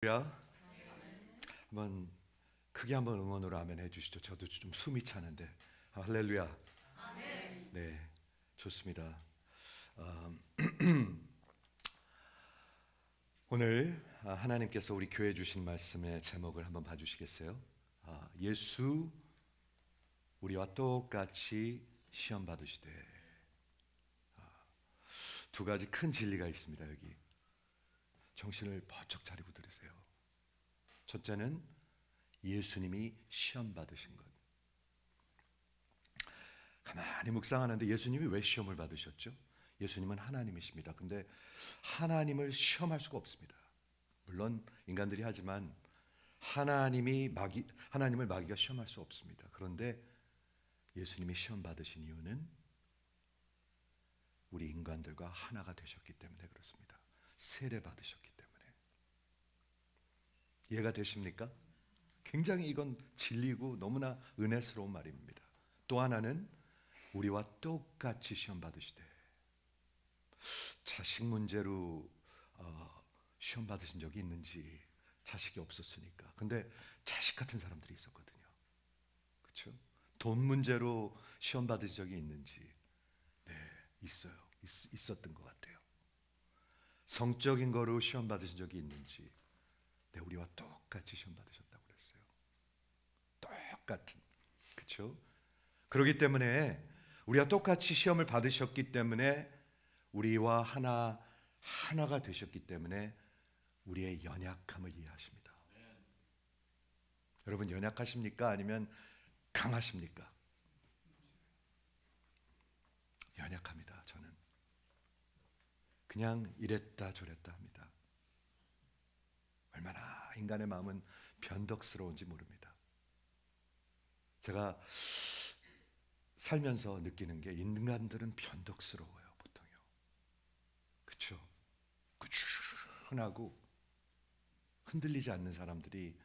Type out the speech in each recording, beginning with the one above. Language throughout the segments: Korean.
할렐루야. 한번 크게 한번 응원으로 아멘 해주시죠. 저도 좀 숨이 차는데. 할렐루야. 네, 좋습니다. 오늘 하나님께서 우리 교회 주신 말씀의 제목을 한번 봐주시겠어요? 예수 우리와 똑같이 시험 받으시되. 두 가지 큰 진리가 있습니다. 여기 정신을 번쩍 차리고 들으세요. 첫째는 예수님이 시험 받으신 것. 가만히 묵상하는데 예수님이 왜 시험을 받으셨죠? 예수님은 하나님이십니다. 근데 하나님을 시험할 수가 없습니다. 물론 인간들이 하지만 하나님을 마귀가 시험할 수 없습니다. 그런데 예수님이 시험 받으신 이유는 우리 인간들과 하나가 되셨기 때문에 그렇습니다. 세례 받으셨기 때문에. 이해가 되십니까? 굉장히 이건 진리고 너무나 은혜스러운 말입니다. 또 하나는 우리와 똑같이 시험 받으시되. 자식 문제로 시험 받으신 적이 있는지. 자식이 없었으니까. 근데 자식 같은 사람들이 있었거든요. 그렇죠? 돈 문제로 시험 받은 적이 있는지. 네, 있어요. 있었던 것 같아요. 성적인 거로 시험 받으신 적이 있는지. 네, 우리와 똑같이 시험 받으셨다고 그랬어요. 똑같은. 그렇죠? 그렇기 때문에 우리와 똑같이 시험을 받으셨기 때문에 우리와 하나가 되셨기 때문에 우리의 연약함을 이해하십니다. 여러분 연약하십니까? 아니면 강하십니까? 연약합니다. 저는 그냥 이랬다 저랬다 합니다. 얼마나 인간의 마음은 변덕스러운지 모릅니다. 제가 살면서 느끼는 게 인간들은 변덕스러워요. 보통요. 그렇죠? 꾸준하고 흔들리지 않는 사람들이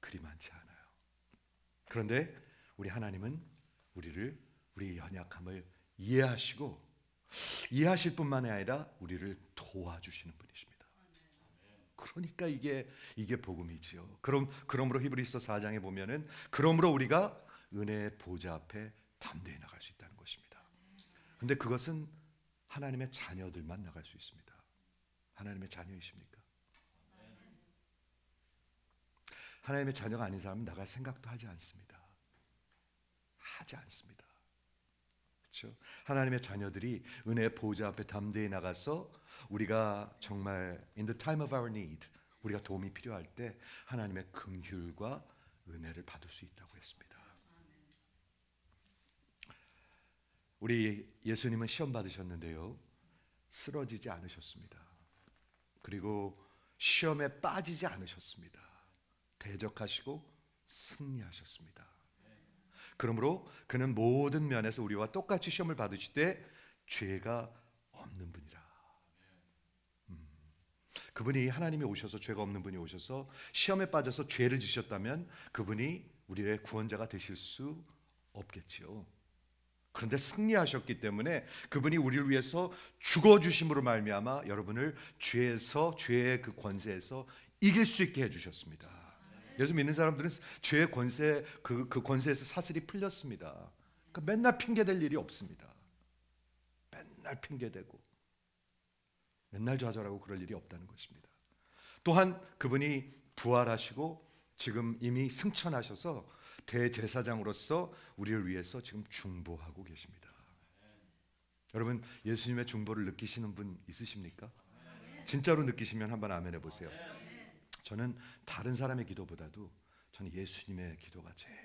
그리 많지 않아요. 그런데 우리 하나님은 우리의 연약함을 이해하실 뿐만 아니라 우리를 도와주시는 분이십니다. 그러니까 이게 복음이지요. 그러므로 히브리서 4장에 보면은 그러므로 우리가 은혜의 보좌 앞에 담대히 나갈 수 있다는 것입니다. 근데 그것은 하나님의 자녀들만 나갈 수 있습니다. 하나님의 자녀이십니까? 하나님의 자녀가 아닌 사람은 나갈 생각도 하지 않습니다. 그렇죠? 하나님의 자녀들이 은혜의 보좌 앞에 담대히 나가서 우리가 정말 in the time of our need, 우리가 도움이 필요할 때 하나님의 긍휼과 은혜를 받을 수 있다고 했습니다. 우리 예수님은 시험 받으셨는데요, 쓰러지지 않으셨습니다. 그리고 시험에 빠지지 않으셨습니다. 대적하시고 승리하셨습니다. 그러므로 그는 모든 면에서 우리와 똑같이 시험을 받으시되 죄가 없는 분이라. 그분이 하나님이 오셔서 죄가 없는 분이 오셔서 시험에 빠져서 죄를 지셨다면 그분이 우리의 구원자가 되실 수 없겠지요. 그런데 승리하셨기 때문에 그분이 우리를 위해서 죽어주심으로 말미암아 여러분을 죄의 그 권세에서 이길 수 있게 해주셨습니다. 예수 믿는 사람들은 죄의 권세, 그 권세에서 사슬이 풀렸습니다. 그러니까 맨날 핑계댈 일이 없습니다. 맨날 핑계대고 맨날 좌절하고 그럴 일이 없다는 것입니다. 또한 그분이 부활하시고 지금 이미 승천하셔서 대제사장으로서 우리를 위해서 지금 중보하고 계십니다. 여러분 예수님의 중보를 느끼시는 분 있으십니까? 진짜로 느끼시면 한번 아멘 해보세요. 저는 다른 사람의 기도보다도 저는 예수님의 기도가 제일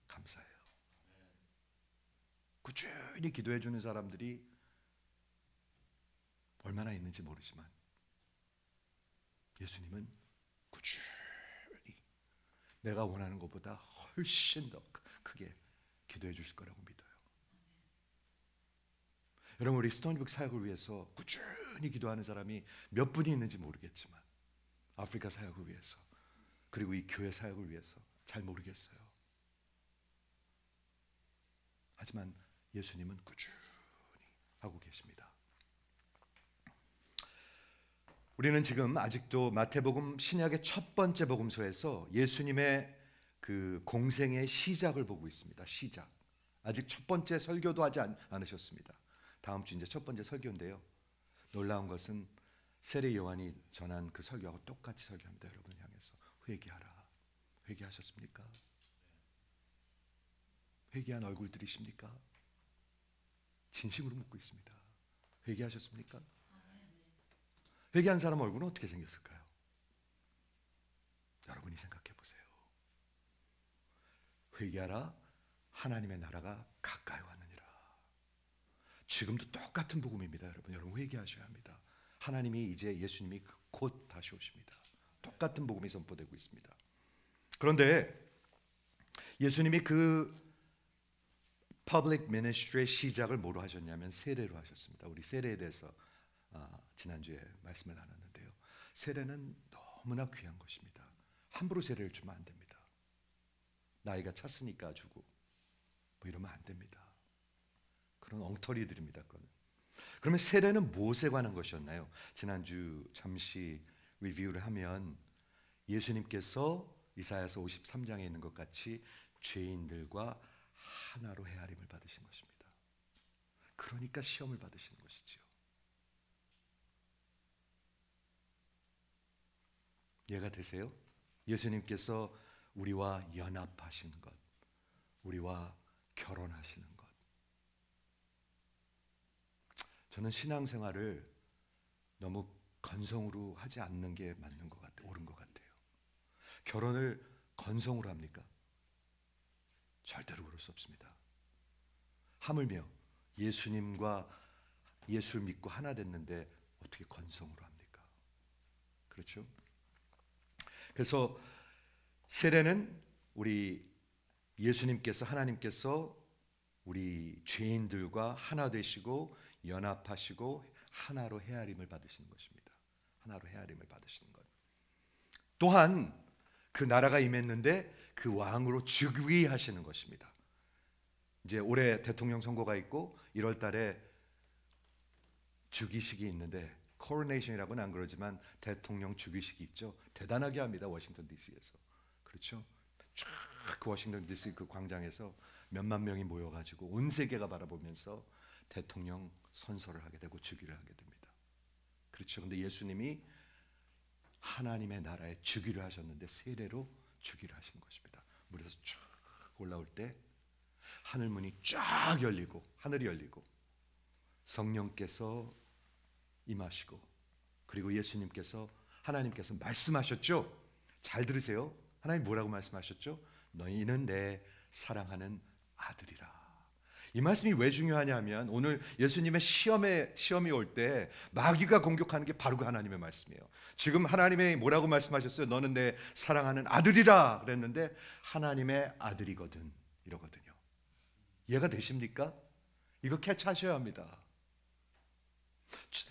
감사해요. 꾸준히 기도해 주는 사람들이 얼마나 있는지 모르지만 예수님은 꾸준히 내가 원하는 것보다 훨씬 더 크게 기도해 주실 거라고 믿어요. 여러분 우리 스토니북 사역을 위해서 꾸준히 기도하는 사람이 몇 분이 있는지 모르겠지만 아프리카 사역을 위해서 그리고 이 교회 사역을 위해서 잘 모르겠어요. 하지만 예수님은 꾸준히 하고 계십니다. 우리는 지금 아직도 마태복음 신약의 첫 번째 복음서에서 예수님의 그 공생의 시작을 보고 있습니다. 시작. 아직 첫 번째 설교도 하지 않으셨습니다. 다음 주 이제 첫 번째 설교인데요. 놀라운 것은 세례 요한이 전한 그 설교하고 똑같이 설교합니다. 여러분을 향해서 회개하라. 회개하셨습니까? 회개한 얼굴들이십니까? 진심으로 묻고 있습니다. 회개하셨습니까? 회개한 사람 얼굴은 어떻게 생겼을까요? 여러분이 생각해 보세요. 회개하라. 하나님의 나라가 가까이 왔느니라. 지금도 똑같은 복음입니다. 여러분 회개하셔야 합니다. 하나님이 이제 예수님이 곧 다시 오십니다. 똑같은 복음이 선포되고 있습니다. 그런데 예수님이 그 퍼블릭 미니스트리의 시작을 뭐로 하셨냐면 세례로 하셨습니다. 우리 세례에 대해서 지난주에 말씀을 나눴는데요. 세례는 너무나 귀한 것입니다. 함부로 세례를 주면 안 됩니다. 나이가 찼으니까 주고 뭐 이러면 안 됩니다. 그런 엉터리들입니다. 그건. 그러면 세례는 무엇에 관한 것이었나요? 지난주 잠시 리뷰를 하면 예수님께서 이사야서 53장에 있는 것 같이 죄인들과 하나로 헤아림을 받으신 것입니다. 그러니까 시험을 받으시는 것이죠. 이해가 되세요? 예수님께서 우리와 연합하시는 것, 우리와 결혼하시는 것. 저는 신앙생활을 너무 건성으로 하지 않는 게 맞는 것 같아요. 옳은 것 같아요. 결혼을 건성으로 합니까? 절대로 그럴 수 없습니다. 하물며 예수님과 예수를 믿고 하나 됐는데 어떻게 건성으로 합니까? 그렇죠? 그래서 세례는 우리 예수님께서 하나님께서 우리 죄인들과 하나 되시고 연합하시고 하나로 헤아림을 받으시는 것입니다. 하나로 헤아림을 받으시는 것. 또한 그 나라가 임했는데 그 왕으로 즉위하시는 것입니다. 이제 올해 대통령 선거가 있고 1월 달에 즉위식이 있는데 코로네이션이라고는 안 그러지만 대통령 즉위식이 있죠. 대단하게 합니다. 워싱턴 DC에서. 그렇죠? 쫙 그 워싱턴 DC 그 광장에서 몇만 명이 모여가지고 온 세계가 바라보면서 대통령 선서를 하게 되고 즉위를 하게 됩니다. 그렇죠. 근데 예수님이 하나님의 나라에 즉위를 하셨는데 세례로 즉위를 하신 것입니다. 물에서 쫙 올라올 때 하늘 문이 쫙 열리고 하늘이 열리고 성령께서 임하시고 그리고 예수님께서 하나님께서 말씀하셨죠. 잘 들으세요. 하나님 뭐라고 말씀하셨죠? 너희는 내 사랑하는 아들이라. 이 말씀이 왜 중요하냐면 오늘 예수님의 시험이 올 때 마귀가 공격하는 게 바로 그 하나님의 말씀이에요. 지금 하나님이 뭐라고 말씀하셨어요? 너는 내 사랑하는 아들이라 그랬는데 하나님의 아들이거든 이러거든요. 이해가 되십니까? 이거 캐치하셔야 합니다.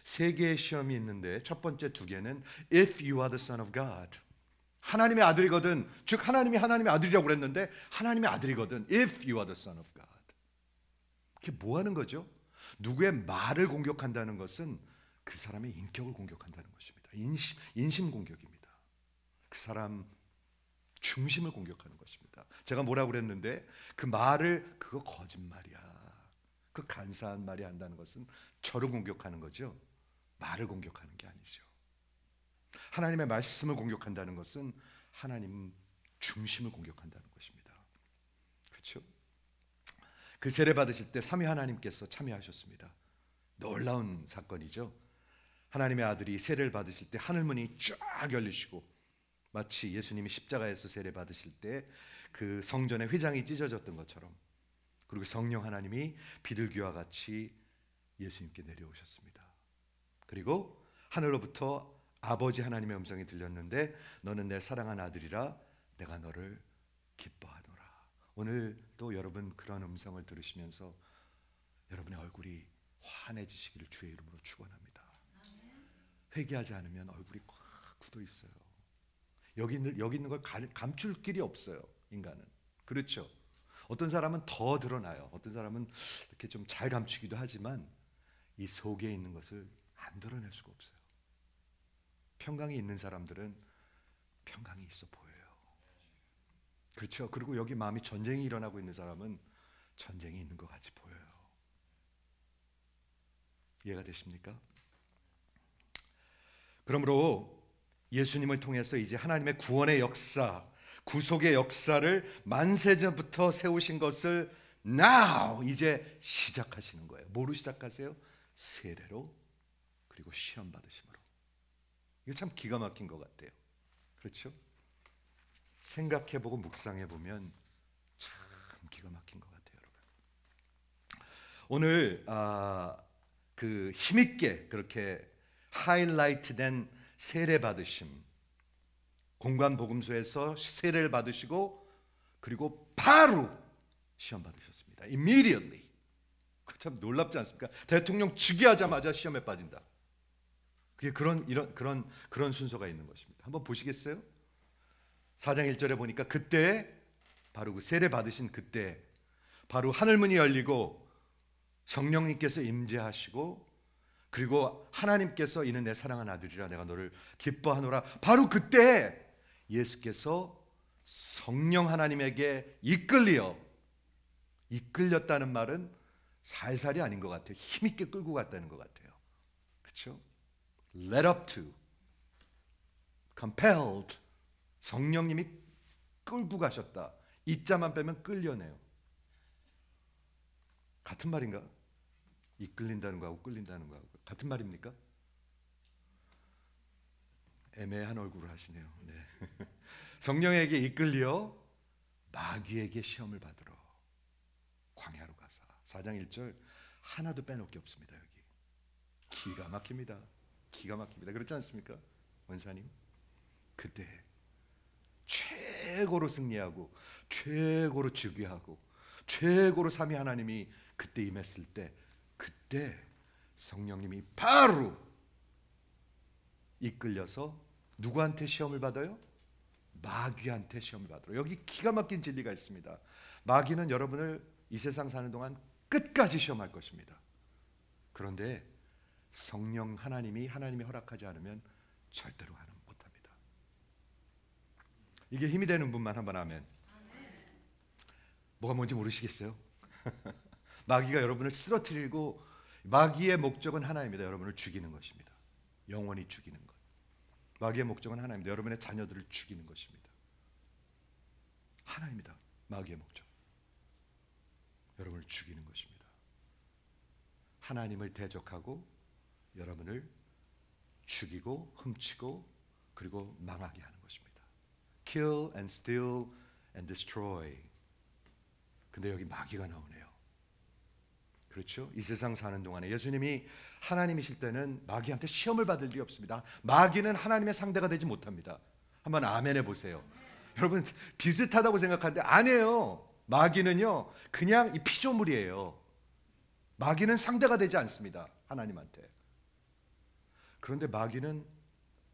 세 개의 시험이 있는데 첫 번째 두 개는 If you are the son of God, 하나님의 아들이거든. 즉 하나님이 하나님의 아들이라고 그랬는데 하나님의 아들이거든. If you are the son of God. 그게 뭐 하는 거죠? 누구의 말을 공격한다는 것은 그 사람의 인격을 공격한다는 것입니다. 인심 공격입니다. 그 사람 중심을 공격하는 것입니다. 제가 뭐라고 그랬는데 그 말을 그거 거짓말이야. 그 간사한 말이 한다는 것은 저를 공격하는 거죠. 말을 공격하는 게 아니죠. 하나님의 말씀을 공격한다는 것은 하나님 중심을 공격한다는 것입니다. 그렇죠? 그 세례 받으실 때 삼위 하나님께서 참여하셨습니다. 놀라운 사건이죠. 하나님의 아들이 세례를 받으실 때 하늘문이 쫙 열리시고 마치 예수님이 십자가에서 세례 받으실 때 그 성전의 휘장이 찢어졌던 것처럼 그리고 성령 하나님이 비둘기와 같이 예수님께 내려오셨습니다. 그리고 하늘로부터 아버지 하나님의 음성이 들렸는데 너는 내 사랑한 아들이라 내가 너를 기뻐하노라. 오늘도 여러분 그런 음성을 들으시면서 여러분의 얼굴이 환해지시기를 주의 이름으로 축원합니다. 회개하지 않으면 얼굴이 꽉 굳어 있어요. 여기 있는 걸 감출 길이 없어요. 인간은. 그렇죠. 어떤 사람은 더 드러나요. 어떤 사람은 이렇게 좀 잘 감추기도 하지만 이 속에 있는 것을 안 드러낼 수가 없어요. 평강이 있는 사람들은 평강이 있어 보여요. 그렇죠? 그리고 여기 마음이 전쟁이 일어나고 있는 사람은 전쟁이 있는 것 같이 보여요. 이해가 되십니까? 그러므로 예수님을 통해서 이제 하나님의 구원의 역사, 구속의 역사를 만세전부터 세우신 것을 now 이제 시작하시는 거예요. 뭐로 시작하세요? 세례로, 그리고 시험 받으심으로. 이거 참 기가 막힌 것 같아요. 그렇죠? 생각해보고 묵상해보면 참 기가 막힌 것 같아요, 여러분. 오늘 그 힘있게 그렇게 하이라이트된 세례 받으심, 공관복음소에서 세례를 받으시고 그리고 바로 시험 받으셨습니다. Immediately. 참 놀랍지 않습니까? 대통령 즉위하자마자 시험에 빠진다. 그게 그런 순서가 있는 것입니다. 한번 보시겠어요? 4장 1절에 보니까 그때 바로 그 세례 받으신 그때 바로 하늘문이 열리고 성령님께서 임재하시고 그리고 하나님께서 이는 내 사랑하는 아들이라 내가 너를 기뻐하노라. 바로 그때 예수께서 성령 하나님에게 이끌렸다는 말은 살살이 아닌 것 같아요. 힘있게 끌고 갔다는 것 같아요. 그렇죠? led up to, compelled, 성령님이 끌고 가셨다. 이 자만 빼면 끌려내요. 같은 말인가? 이끌린다는 거하고 끌린다는 거하고 같은 말입니까? 애매한 얼굴을 하시네요. 네. 성령에게 이끌려 마귀에게 시험을 받으러 광야로 가사. 4장 1절 하나도 빼놓을 게 없습니다. 여기 기가 막힙니다. 기가 막힙니다. 그렇지 않습니까? 원사님, 그때 최고로 승리하고 최고로 즉위하고 최고로 삼위 하나님이 그때 임했을 때 그때 성령님이 바로 이끌려서 누구한테 시험을 받아요? 마귀한테 시험을 받으러. 여기 기가 막힌 진리가 있습니다. 마귀는 여러분을 이 세상 사는 동안 끝까지 시험할 것입니다. 그런데 성령 하나님이 허락하지 않으면 절대로 못합니다. 이게 힘이 되는 분만 한번 아멘. 뭐가 뭔지 모르시겠어요? 마귀가 여러분을 쓰러뜨리고 마귀의 목적은 하나입니다. 여러분을 죽이는 것입니다. 영원히 죽이는 것. 마귀의 목적은 하나입니다. 여러분의 자녀들을 죽이는 것입니다. 하나입니다. 마귀의 목적. 여러분을 죽이는 것입니다. 하나님을 대적하고 여러분을 죽이고 훔치고 그리고 망하게 하는 것입니다. Kill and steal and destroy. 근데 여기 마귀가 나오네요. 그렇죠? 이 세상 사는 동안에 예수님이 하나님이실 때는 마귀한테 시험을 받을 일이 없습니다. 마귀는 하나님의 상대가 되지 못합니다. 한번 아멘 해보세요. 여러분 비슷하다고 생각하는데 아니에요. 마귀는요 그냥 이 피조물이에요. 마귀는 상대가 되지 않습니다. 하나님한테. 그런데 마귀는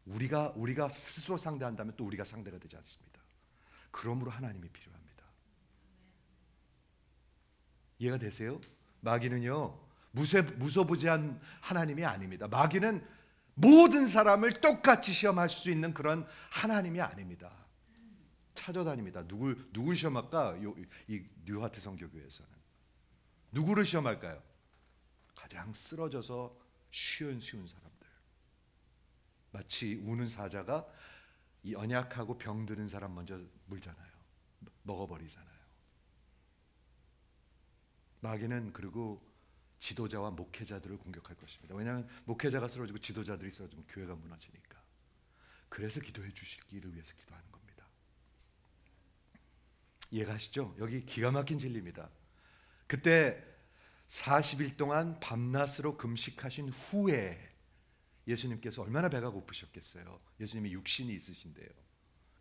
우리가 스스로 상대한다면 또 우리가 상대가 되지 않습니다. 그러므로 하나님이 필요합니다. 이해가 되세요? 마귀는요 무소부지한 하나님이 아닙니다. 마귀는 모든 사람을 똑같이 시험할 수 있는 그런 하나님이 아닙니다. 찾아다닙니다. 누굴 시험할까? 이 뉴하트 성교교회에서는 누구를 시험할까요? 가장 쓰러져서 쉬운 사람들. 마치 우는 사자가 이 연약하고 병드는 사람 먼저 물잖아요. 먹어버리잖아요. 마귀는 그리고 지도자와 목회자들을 공격할 것입니다. 왜냐하면 목회자가 쓰러지고 지도자들이 쓰러지면 교회가 무너지니까. 그래서 기도해 주시기를 위해서 기도하는 겁니다. 이해가시죠? 여기 기가 막힌 진리입니다. 그때 40일 동안 밤낮으로 금식하신 후에 예수님께서 얼마나 배가 고프셨겠어요. 예수님이 육신이 있으신데요.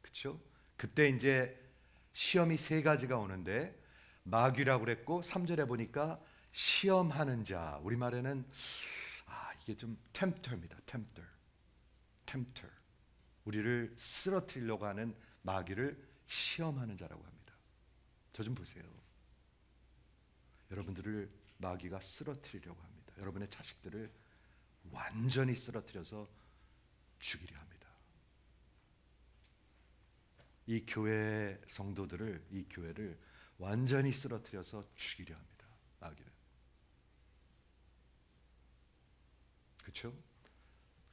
그렇죠? 그때 이제 시험이 세 가지가 오는데 마귀라고 그랬고 3절에 보니까 시험하는 자. 우리말에는 이게 좀 tempter입니다. tempter. 우리를 쓰러뜨리려고 하는 마귀를 시험하는 자라고 합니다. 저 좀 보세요. 여러분들을 마귀가 쓰러뜨리려고 합니다. 여러분의 자식들을 완전히 쓰러뜨려서 죽이려 합니다. 이 교회 성도들을, 이 교회를 완전히 쓰러뜨려서 죽이려 합니다. 마귀는. 그렇죠?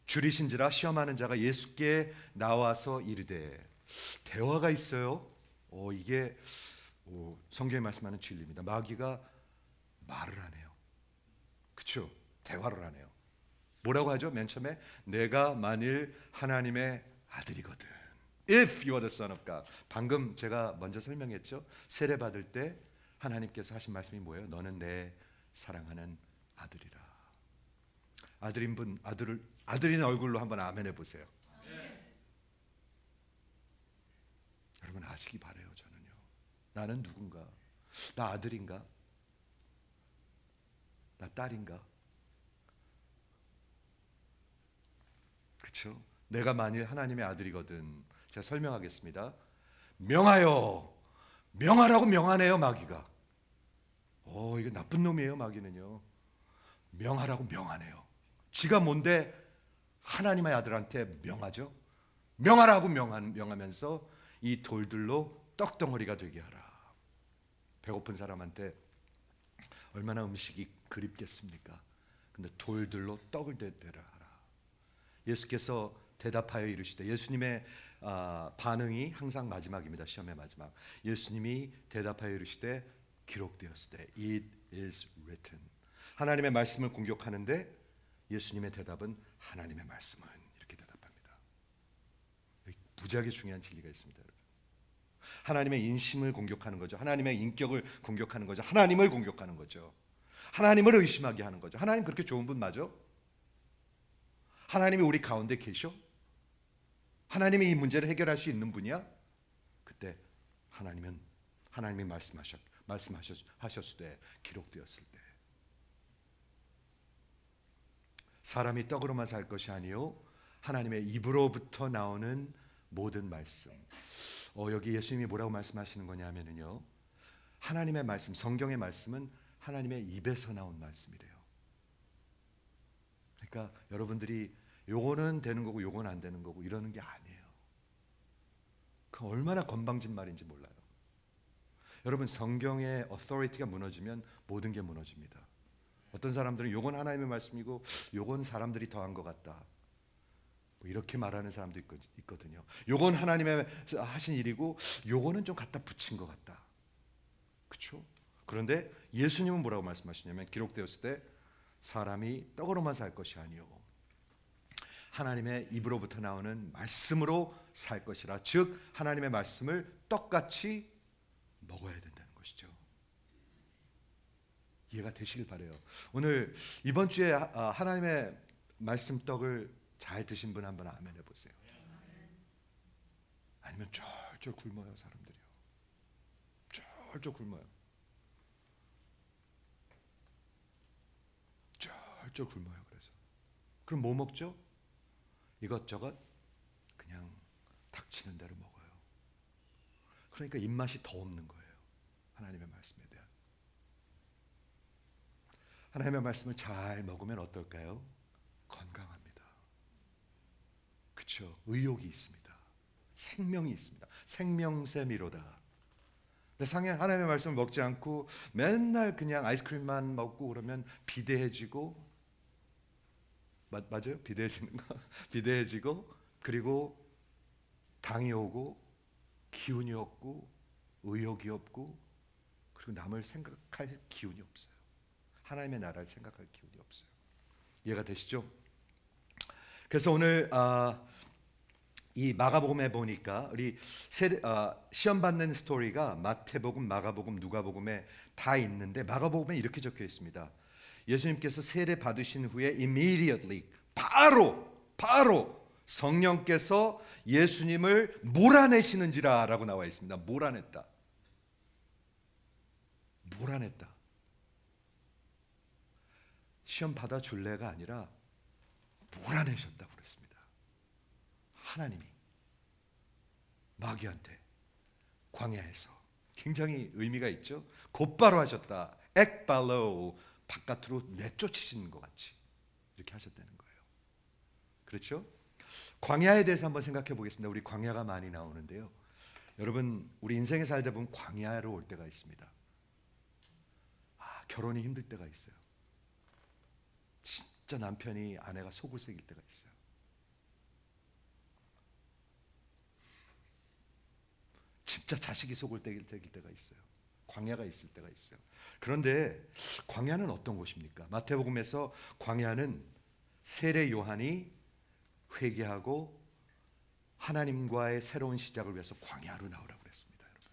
줄이신지라 시험하는 자가 예수께 나와서 이르되. 대화가 있어요. 이게 성경에 말씀하는 진리입니다. 마귀가 말을 하네요. 그렇죠? 대화를 하네요. 뭐라고 하죠? 맨 처음에 내가 만일 하나님의 아들이거든. If you are the son of God. 방금 제가 먼저 설명했죠. 세례 받을 때 하나님께서 하신 말씀이 뭐예요? 너는 내 사랑하는 아들이라. 아들인 얼굴로 한번 아멘 해보세요. 여러분 아시기 바래요. 저는요. 나는 누군가? 나 아들인가? 나 딸인가? 그렇죠? 내가 만일 하나님의 아들이거든. 제가 설명하겠습니다. 명하여, 명하라고 명하네요. 마귀가. 이거 나쁜 놈이에요. 마귀는요. 명하라고 명하네요. 지가 뭔데 하나님의 아들한테 명하죠? 명하라고 명하면서 이 돌들로 떡덩어리가 되게 하라. 배고픈 사람한테 얼마나 음식이 그립겠습니까? 근데 돌들로 떡을 대라 하라. 예수께서 대답하여 이르시되, 예수님의 반응이 항상 마지막입니다. 시험의 마지막. 예수님이 대답하여 이르시되 기록되었으되 It is written. 하나님의 말씀을 공격하는데 예수님의 대답은 하나님의 말씀은 이렇게 대답합니다. 무지하게 중요한 진리가 있습니다. 여러분. 하나님의 인심을 공격하는 거죠. 하나님의 인격을 공격하는 거죠. 하나님을 공격하는 거죠. 하나님을 의심하게 하는 거죠. 하나님 그렇게 좋은 분 맞아? 하나님이 우리 가운데 계셔? 하나님이 이 문제를 해결할 수 있는 분이야? 그때 하나님이 말씀하셨을 때, 기록되었을 때, 사람이 떡으로만 살 것이 아니요 하나님의 입으로부터 나오는 모든 말씀. 여기 예수님이 뭐라고 말씀하시는 거냐면요, 하나님의 말씀, 성경의 말씀은 하나님의 입에서 나온 말씀이래요. 그러니까 여러분들이 요거는 되는 거고 요건 안 되는 거고 이러는 게 아니에요. 그 얼마나 건방진 말인지 몰라요. 여러분, 성경의 authority가 무너지면 모든 게 무너집니다. 어떤 사람들은 요건 하나님의 말씀이고 요건 사람들이 더한 것 같다, 이렇게 말하는 사람도 있거든요. 요건 하나님의 하신 일이고 요거는 좀 갖다 붙인 것 같다. 그렇죠? 그런데 예수님은 뭐라고 말씀하시냐면, 기록되었을 때 사람이 떡으로만 살 것이 아니요 하나님의 입으로부터 나오는 말씀으로 살 것이라. 즉 하나님의 말씀을 떡같이 먹어야 된다는 것이죠. 이해가 되시길 바라요. 오늘 이번 주에 하나님의 말씀 떡을 잘 드신 분 한번 아멘 해보세요. 아니면 쫄쫄 굶어요. 사람들이요. 쫄쫄 굶어요. 쫄쫄 굶어요. 그래서 그럼 뭐 먹죠? 이것저것 그냥 닥치는 대로 먹어요. 그러니까 입맛이 더 없는 거예요. 하나님의 말씀에 대한. 하나님의 말씀을 잘 먹으면 어떨까요? 건강합니다. 그렇죠? 의욕이 있습니다. 생명이 있습니다. 생명샘이로다. 근데 하나님의 말씀을 먹지 않고 맨날 그냥 아이스크림만 먹고 그러면 비대해지고, 맞아요? 비대해지는 거. 비대해지고, 그리고 당이 오고 기운이 없고 의욕이 없고, 그리고 남을 생각할 기운이 없어요. 하나님의 나라를 생각할 기운이 없어요. 이해가 되시죠? 그래서 오늘 이 마가복음에 보니까 우리 시험 받는 스토리가 마태복음, 마가복음, 누가복음에 다 있는데, 마가복음에 이렇게 적혀 있습니다. 예수님께서 세례 받으신 후에 immediately, 바로 성령께서 예수님을 몰아내시는지라 라고 나와 있습니다. 몰아냈다. 시험 받아줄래가 아니라 몰아내셨다고 그랬습니다. 하나님이 마귀한테 광야에서. 굉장히 의미가 있죠. 곧바로 하셨다. ekballo, 바깥으로 내쫓으시는 것 같이 이렇게 하셨다는 거예요. 그렇죠? 광야에 대해서 한번 생각해 보겠습니다. 우리 광야가 많이 나오는데요. 여러분, 우리 인생에 살다 보면 광야로 올 때가 있습니다. 결혼이 힘들 때가 있어요. 진짜 남편이 아내가 속을 새길 때가 있어요. 진짜 자식이 속을 새길 때가 있어요. 광야가 있을 때가 있어요. 그런데 광야는 어떤 곳입니까? 마태복음에서 광야는 세례 요한이 회개하고 하나님과의 새로운 시작을 위해서 광야로 나오라고 그랬습니다. 여러분,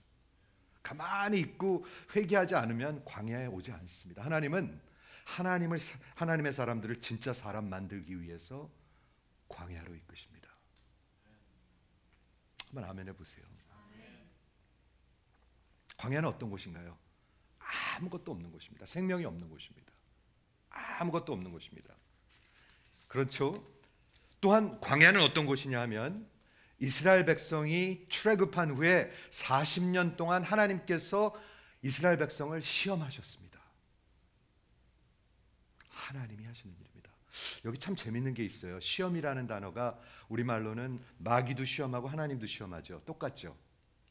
가만히 있고 회개하지 않으면 광야에 오지 않습니다. 하나님은 하나님의 사람들을 진짜 사람 만들기 위해서 광야로 이끄십니다. 한번 아멘 해보세요. 광야는 어떤 곳인가요? 아무것도 없는 곳입니다. 생명이 없는 곳입니다. 아무것도 없는 곳입니다. 그렇죠? 또한 광야는 어떤 곳이냐 하면 이스라엘 백성이 출애굽한 후에 40년 동안 하나님께서 이스라엘 백성을 시험하셨습니다. 하나님이 하시는 일입니다. 여기 참 재밌는 게 있어요. 시험이라는 단어가 우리말로는 마귀도 시험하고 하나님도 시험하죠. 똑같죠?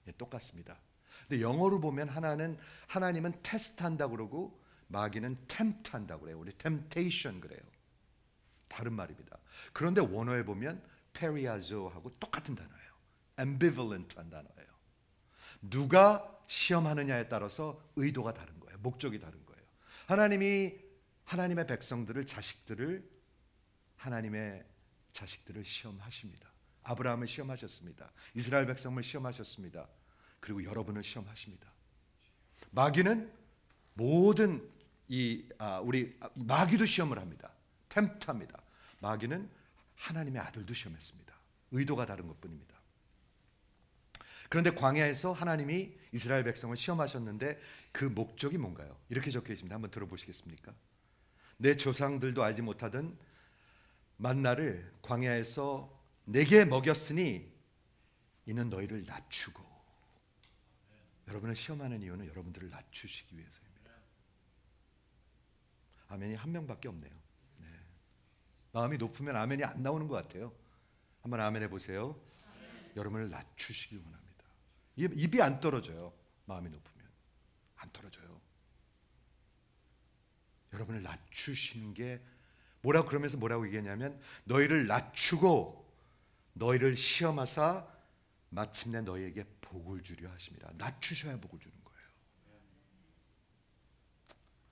예, 똑같습니다. 근데 영어로 보면 하나님은 테스트한다고 그러고 마귀는 템프트한다고 그래요. 우리 temptation 그래요. 다른 말입니다. 그런데 원어에 보면 페리아조하고 똑같은 단어예요. ambivalent한 단어예요. 누가 시험하느냐에 따라서 의도가 다른 거예요. 목적이 다른 거예요. 하나님이 하나님의 백성들을 하나님의 자식들을 시험하십니다. 아브라함을 시험하셨습니다. 이스라엘 백성을 시험하셨습니다. 그리고 여러분을 시험하십니다. 마귀는 모든 마귀도 시험을 합니다. 템프트합니다. 마귀는 하나님의 아들도 시험했습니다. 의도가 다른 것뿐입니다. 그런데 광야에서 하나님이 이스라엘 백성을 시험하셨는데 그 목적이 뭔가요? 이렇게 적혀 있습니다. 한번 들어보시겠습니까? 내 조상들도 알지 못하던 만나를 광야에서 내게 먹였으니 이는 너희를 낮추고. 여러분을 시험하는 이유는 여러분들을 낮추시기 위해서입니다. 아멘이 한 명밖에 없네요. 네. 마음이 높으면 아멘이 안 나오는 것 같아요. 한번 아멘 해보세요. 여러분을 낮추시길 원합니다. 입이 안 떨어져요. 마음이 높으면 안 떨어져요. 여러분을 낮추시는 게 그러면서 뭐라고 얘기했냐면 너희를 낮추고 너희를 시험하사 마침내 너희에게 복을 주려 하십니다. 낮추셔야 복을 주는 거예요.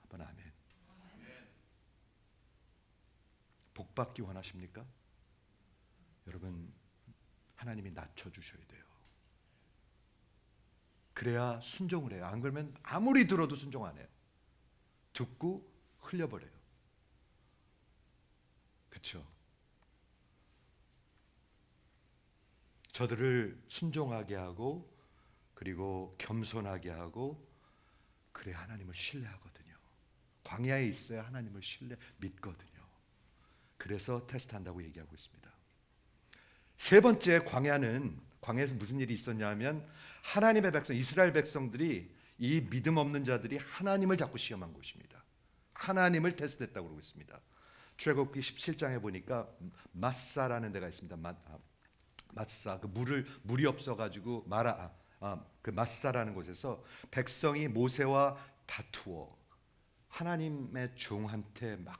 한번 아멘. 복 받기 원하십니까? 여러분, 하나님이 낮춰주셔야 돼요. 그래야 순종을 해요. 안 그러면 아무리 들어도 순종 안 해요. 듣고 흘려버려요. 그렇죠? 저들을 순종하게 하고 그리고 겸손하게 하고 그래야 하나님을 신뢰하거든요. 광야에 있어야 하나님을 믿거든요. 그래서 테스트한다고 얘기하고 있습니다. 세 번째, 광야에서 무슨 일이 있었냐 하면 하나님의 백성, 이스라엘 백성들이 이 믿음 없는 자들이 하나님을 자꾸 시험한 곳입니다. 하나님을 테스트했다고 그러고 있습니다. 출애굽기 17장에 보니까 마사라는 데가 있습니다. 마사, 물이 없어가지고 그 마사라는 곳에서 백성이 모세와 다투어 하나님의 종한테 막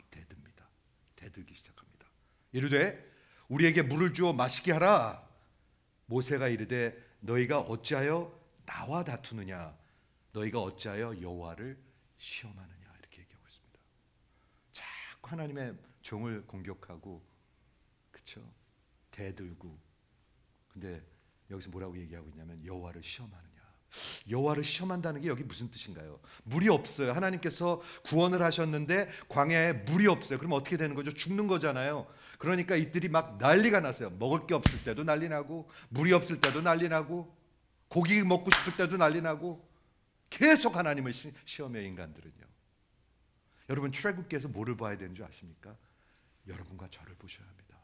대들기 시작합니다. 이르되 우리에게 물을 주어 마시게 하라. 모세가 이르되 너희가 어찌하여 나와 다투느냐? 너희가 어찌하여 여호와를 시험하느냐? 이렇게 얘기하고 있습니다. 자꾸 하나님의 종을 공격하고, 그렇죠? 대들고. 근데 여기서 뭐라고 얘기하고 있냐면 여호와를 시험하느냐. 여호와를 시험한다는 게 여기 무슨 뜻인가요? 물이 없어요. 하나님께서 구원을 하셨는데 광야에 물이 없어요. 그럼 어떻게 되는 거죠? 죽는 거잖아요. 그러니까 이들이 막 난리가 났어요. 먹을 게 없을 때도 난리 나고 물이 없을 때도 난리 나고 고기 먹고 싶을 때도 난리 나고 계속 하나님을 시험해 인간들은요. 여러분, 출애굽기에서 뭐를 봐야 되는 줄 아십니까? 여러분과 저를 보셔야 합니다.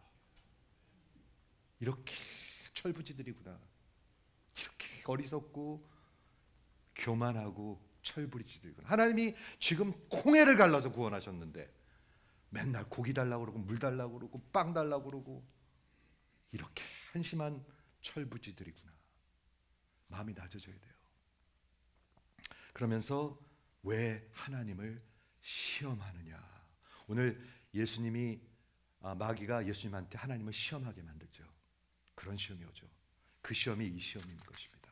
이렇게 철부지들이구나. 이렇게 어리석고 교만하고 철부지들이구나. 하나님이 지금 콩애를 갈라서 구원하셨는데 맨날 고기 달라고 그러고 물 달라고 그러고 빵 달라고 그러고 이렇게 한심한 철부지들이구나. 마음이 낮아져야 돼요. 그러면서 왜 하나님을 시험하느냐. 오늘 예수님이 마귀가 예수님한테 하나님을 시험하게 만들죠. 그런 시험이 오죠. 그 시험이 이 시험인 것입니다.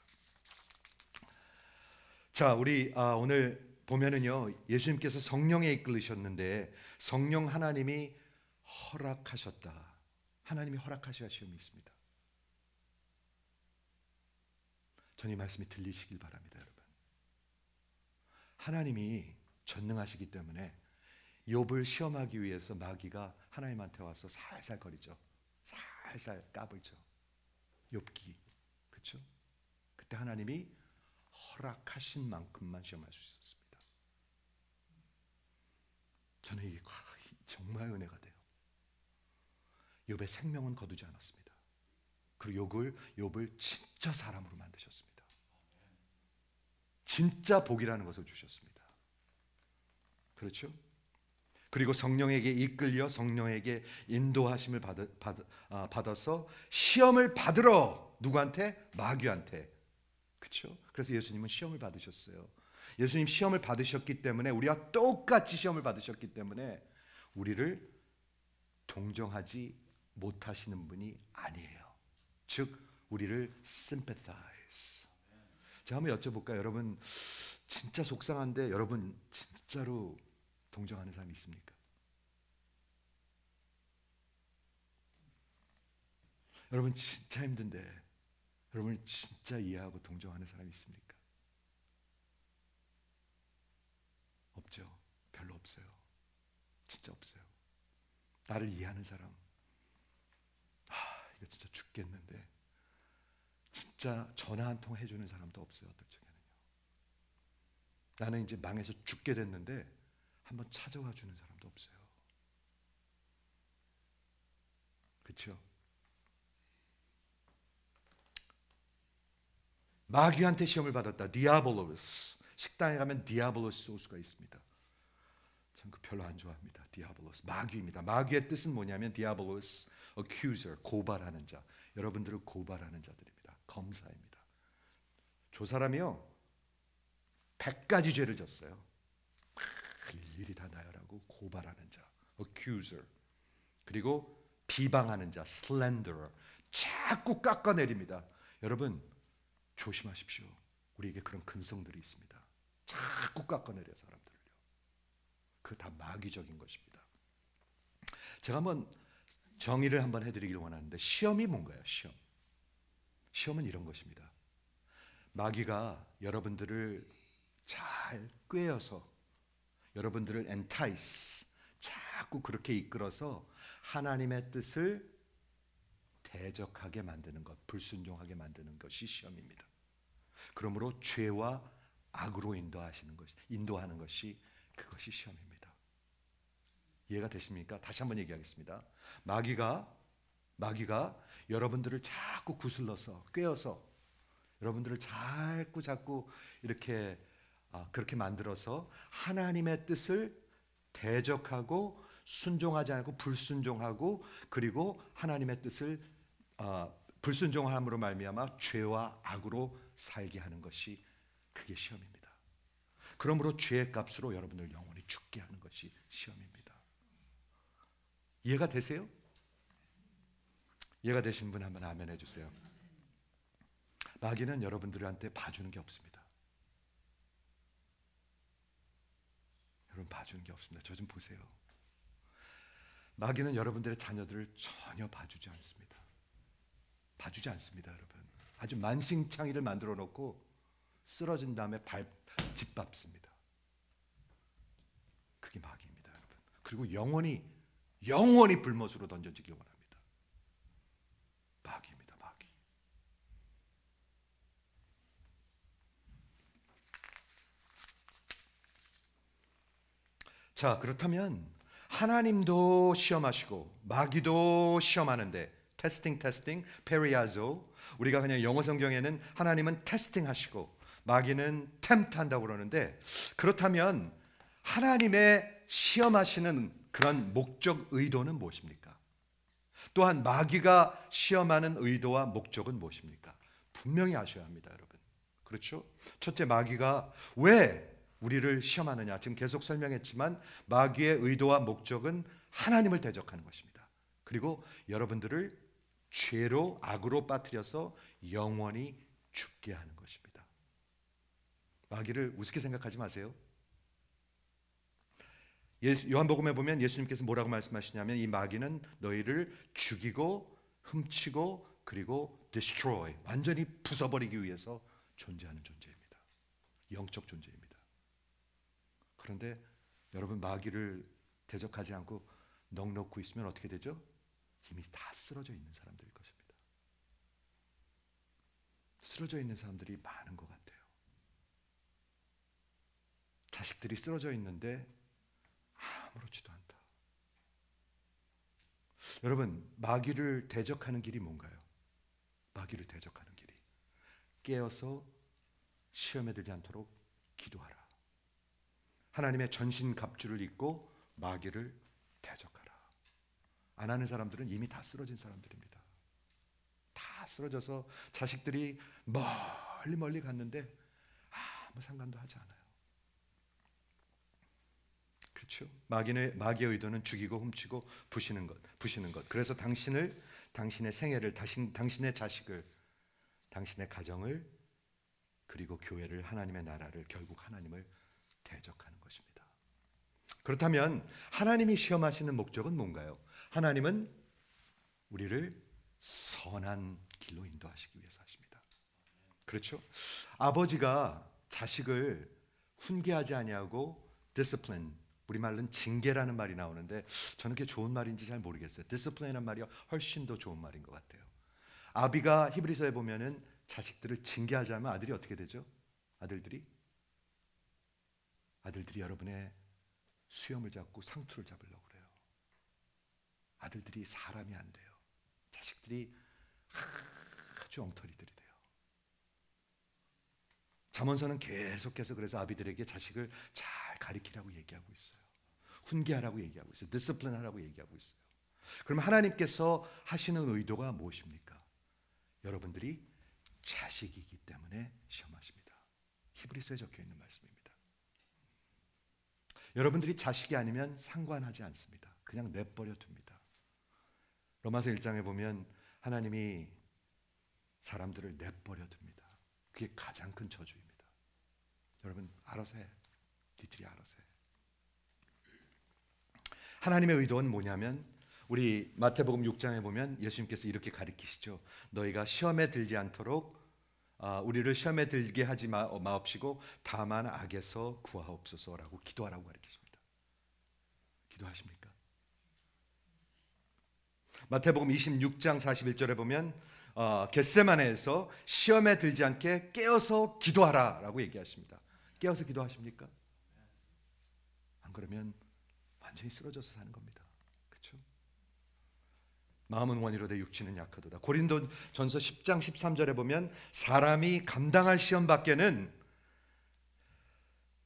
자, 우리 오늘 보면은요, 예수님께서 성령에 이끌리셨는데 성령 하나님이 허락하셨다. 하나님이 허락하셔야 시험이 있습니다. 저는 이 말씀이 들리시길 바랍니다, 여러분. 하나님이 전능하시기 때문에 욥을 시험하기 위해서 마귀가 하나님한테 와서 살살 거리죠. 살살 까불죠. 욥기, 그렇죠? 그때 하나님이 허락하신 만큼만 시험할 수 있었습니다. 저는 이게 정말 은혜가 돼요. 욥의 생명은 거두지 않았습니다. 그리고 욥을 진짜 사람으로 만드셨습니다. 진짜 복이라는 것을 주셨습니다. 그렇죠? 그리고 성령에게 이끌려 성령에게 인도하심을 받아서 시험을 받으러 누구한테? 마귀한테. 그렇죠? 그래서 예수님은 시험을 받으셨어요. 예수님 시험을 받으셨기 때문에 우리와 똑같이 시험을 받으셨기 때문에 우리를 동정하지 못하시는 분이 아니에요. 즉 우리를 sympathize. 제가 한번 여쭤볼까요? 여러분 진짜 속상한데 여러분 진짜로 동정하는 사람이 있습니까? 여러분 진짜 힘든데 여러분을 진짜 이해하고 동정하는 사람이 있습니까? 없죠. 별로 없어요. 진짜 없어요. 나를 이해하는 사람, 이거 진짜 죽겠는데 진짜 전화 한 통 해주는 사람도 없어요. 어떨 적에는요. 나는 이제 망해서 죽게 됐는데 한번 찾아와 주는 사람도 없어요. 그렇죠? 마귀한테 시험을 받았다. 디아볼로스. 식당에 가면 디아볼로스 소스가 있습니다. 전 그 별로 안 좋아합니다. 디아볼로스. 마귀입니다. 마귀의 뜻은 뭐냐면 디아볼로스, accuser, 고발하는 자. 여러분들을 고발하는 자들입니다. 검사입니다. 저 사람이요 100가지 죄를 졌어요. 일일이 다 나열하고 고발하는 자, accuser. 그리고 비방하는 자, slanderer. 자꾸 깎아내립니다. 여러분 조심하십시오. 우리에게 그런 근성들이 있습니다. 자꾸 깎아내려 사람들을요. 그거 다 마귀적인 것입니다. 제가 한번 정의를 한번 해드리길 원하는데 시험이 뭔가요? 시험은 이런 것입니다. 마귀가 여러분들을 잘 꿰어서 여러분들을 entice, 자꾸 그렇게 이끌어서 하나님의 뜻을 대적하게 만드는 것, 불순종하게 만드는 것이 시험입니다. 그러므로 죄와 악으로 인도하는 것이 그것이 시험입니다. 이해가 되십니까? 다시 한번 얘기하겠습니다. 마귀가 여러분들을 자꾸 구슬러서 꿰어서 여러분들을 자꾸 이렇게 그렇게 만들어서 하나님의 뜻을 대적하고 순종하지 않고 불순종하고 그리고 하나님의 뜻을 불순종함으로 말미암아 죄와 악으로 살게 하는 것이 그게 시험입니다. 그러므로 죄의 값으로 여러분을 영원히 죽게 하는 것이 시험입니다. 이해가 되세요? 이해가 되신 분 한번 아멘 해주세요. 마귀는 여러분들한테 봐주는 게 없습니다. 여러분 봐주는 게 없습니다. 저 좀 보세요. 마귀는 여러분들의 자녀들을 전혀 봐주지 않습니다. 봐주지 않습니다, 여러분. 아주 만신창이를 만들어 놓고 쓰러진 다음에 짓밟습니다. 그게 마귀입니다, 여러분. 그리고 영원히 불못으로 던져지기 원합니다. 마귀입니다, 마귀. 자, 그렇다면 하나님도 시험하시고 마귀도 시험하는데 테스팅, 페리아조. 우리가 그냥 영어 성경에는 하나님은 테스팅하시고 마귀는 템트한다고 그러는데 그렇다면 하나님의 시험하시는 그런 목적, 의도는 무엇입니까? 또한 마귀가 시험하는 의도와 목적은 무엇입니까? 분명히 아셔야 합니다, 여러분. 그렇죠? 첫째, 마귀가 왜 우리를 시험하느냐? 지금 계속 설명했지만 마귀의 의도와 목적은 하나님을 대적하는 것입니다. 그리고 여러분들을 죄로, 악으로 빠뜨려서 영원히 죽게 하는 것입니다. 마귀를 우습게 생각하지 마세요. 요한복음에 보면 예수님께서 뭐라고 말씀하시냐면 이 마귀는 너희를 죽이고 훔치고 그리고 destroy, 완전히 부숴버리기 위해서 존재하는 존재입니다. 영적 존재입니다. 그런데 여러분, 마귀를 대적하지 않고 넋놓고 있으면 어떻게 되죠? 이미 다 쓰러져 있는 사람들일 것입니다. 쓰러져 있는 사람들이 많은 것 같아요. 자식들이 쓰러져 있는데 아무렇지도 않다. 여러분, 마귀를 대적하는 길이 뭔가요? 마귀를 대적하는 길이 깨어서 시험에 들지 않도록 기도하라. 하나님의 전신갑주를 입고 마귀를 대적하라. 안 하는 사람들은 이미 다 쓰러진 사람들입니다. 다 쓰러져서 자식들이 멀리 갔는데 아무 상관도 하지 않아요. 그렇죠? 마귀의 의도는 죽이고 훔치고 부시는 것. 그래서 당신의 생애를, 당신의 자식을, 당신의 가정을, 그리고 교회를, 하나님의 나라를, 결국 하나님을 대적하는 것입니다. 그렇다면 하나님이 시험하시는 목적은 뭔가요? 하나님은 우리를 선한 길로 인도하시기 위해서 하십니다. 그렇죠? 아버지가 자식을 훈계하지 아니하고 discipline, 우리말로는 징계라는 말이 나오는데 저는 그게 좋은 말인지 잘 모르겠어요. discipline이라는 말이 훨씬 더 좋은 말인 것 같아요. 아비가 히브리서에 보면은 자식들을 징계하자면 아들이 어떻게 되죠? 아들들이 여러분의 수염을 잡고 상투를 잡으려고 그래요. 아들들이 사람이 안 돼요. 자식들이 아주 엉터리들이 돼요. 잠언서는 계속해서 그래서 아비들에게 자식을 잘 가리키라고 얘기하고 있어요. 훈계하라고 얘기하고 있어요. 디스플린 하라고 얘기하고 있어요. 그럼 하나님께서 하시는 의도가 무엇입니까? 여러분들이 자식이기 때문에 시험하십니다. 히브리서에 적혀 있는 말씀입니다. 여러분들이 자식이 아니면 상관하지 않습니다. 그냥 내버려 둡니다. 로마서 1장에 보면 하나님이 사람들을 내버려 둡니다. 그게 가장 큰 저주입니다. 여러분, 알아서 해. 니들이 알아서 해. 하나님의 의도는 뭐냐면 우리 마태복음 6장에 보면 예수님께서 이렇게 가르치시죠. 너희가 시험에 들지 않도록 우리를 시험에 들게 하지 마옵시고 다만 악에서 구하옵소서라고 기도하라고 가르치십니다. 기도하십니까? 마태복음 26장 41절에 보면 겟세마네에서 시험에 들지 않게 깨어서 기도하라라고 얘기하십니다. 깨어서 기도하십니까? 안 그러면 완전히 쓰러져서 사는 겁니다. 그렇죠? 마음은 원이로되 육신은 약하도다. 고린도전서 10장 13절에 보면 사람이 감당할 시험 밖에는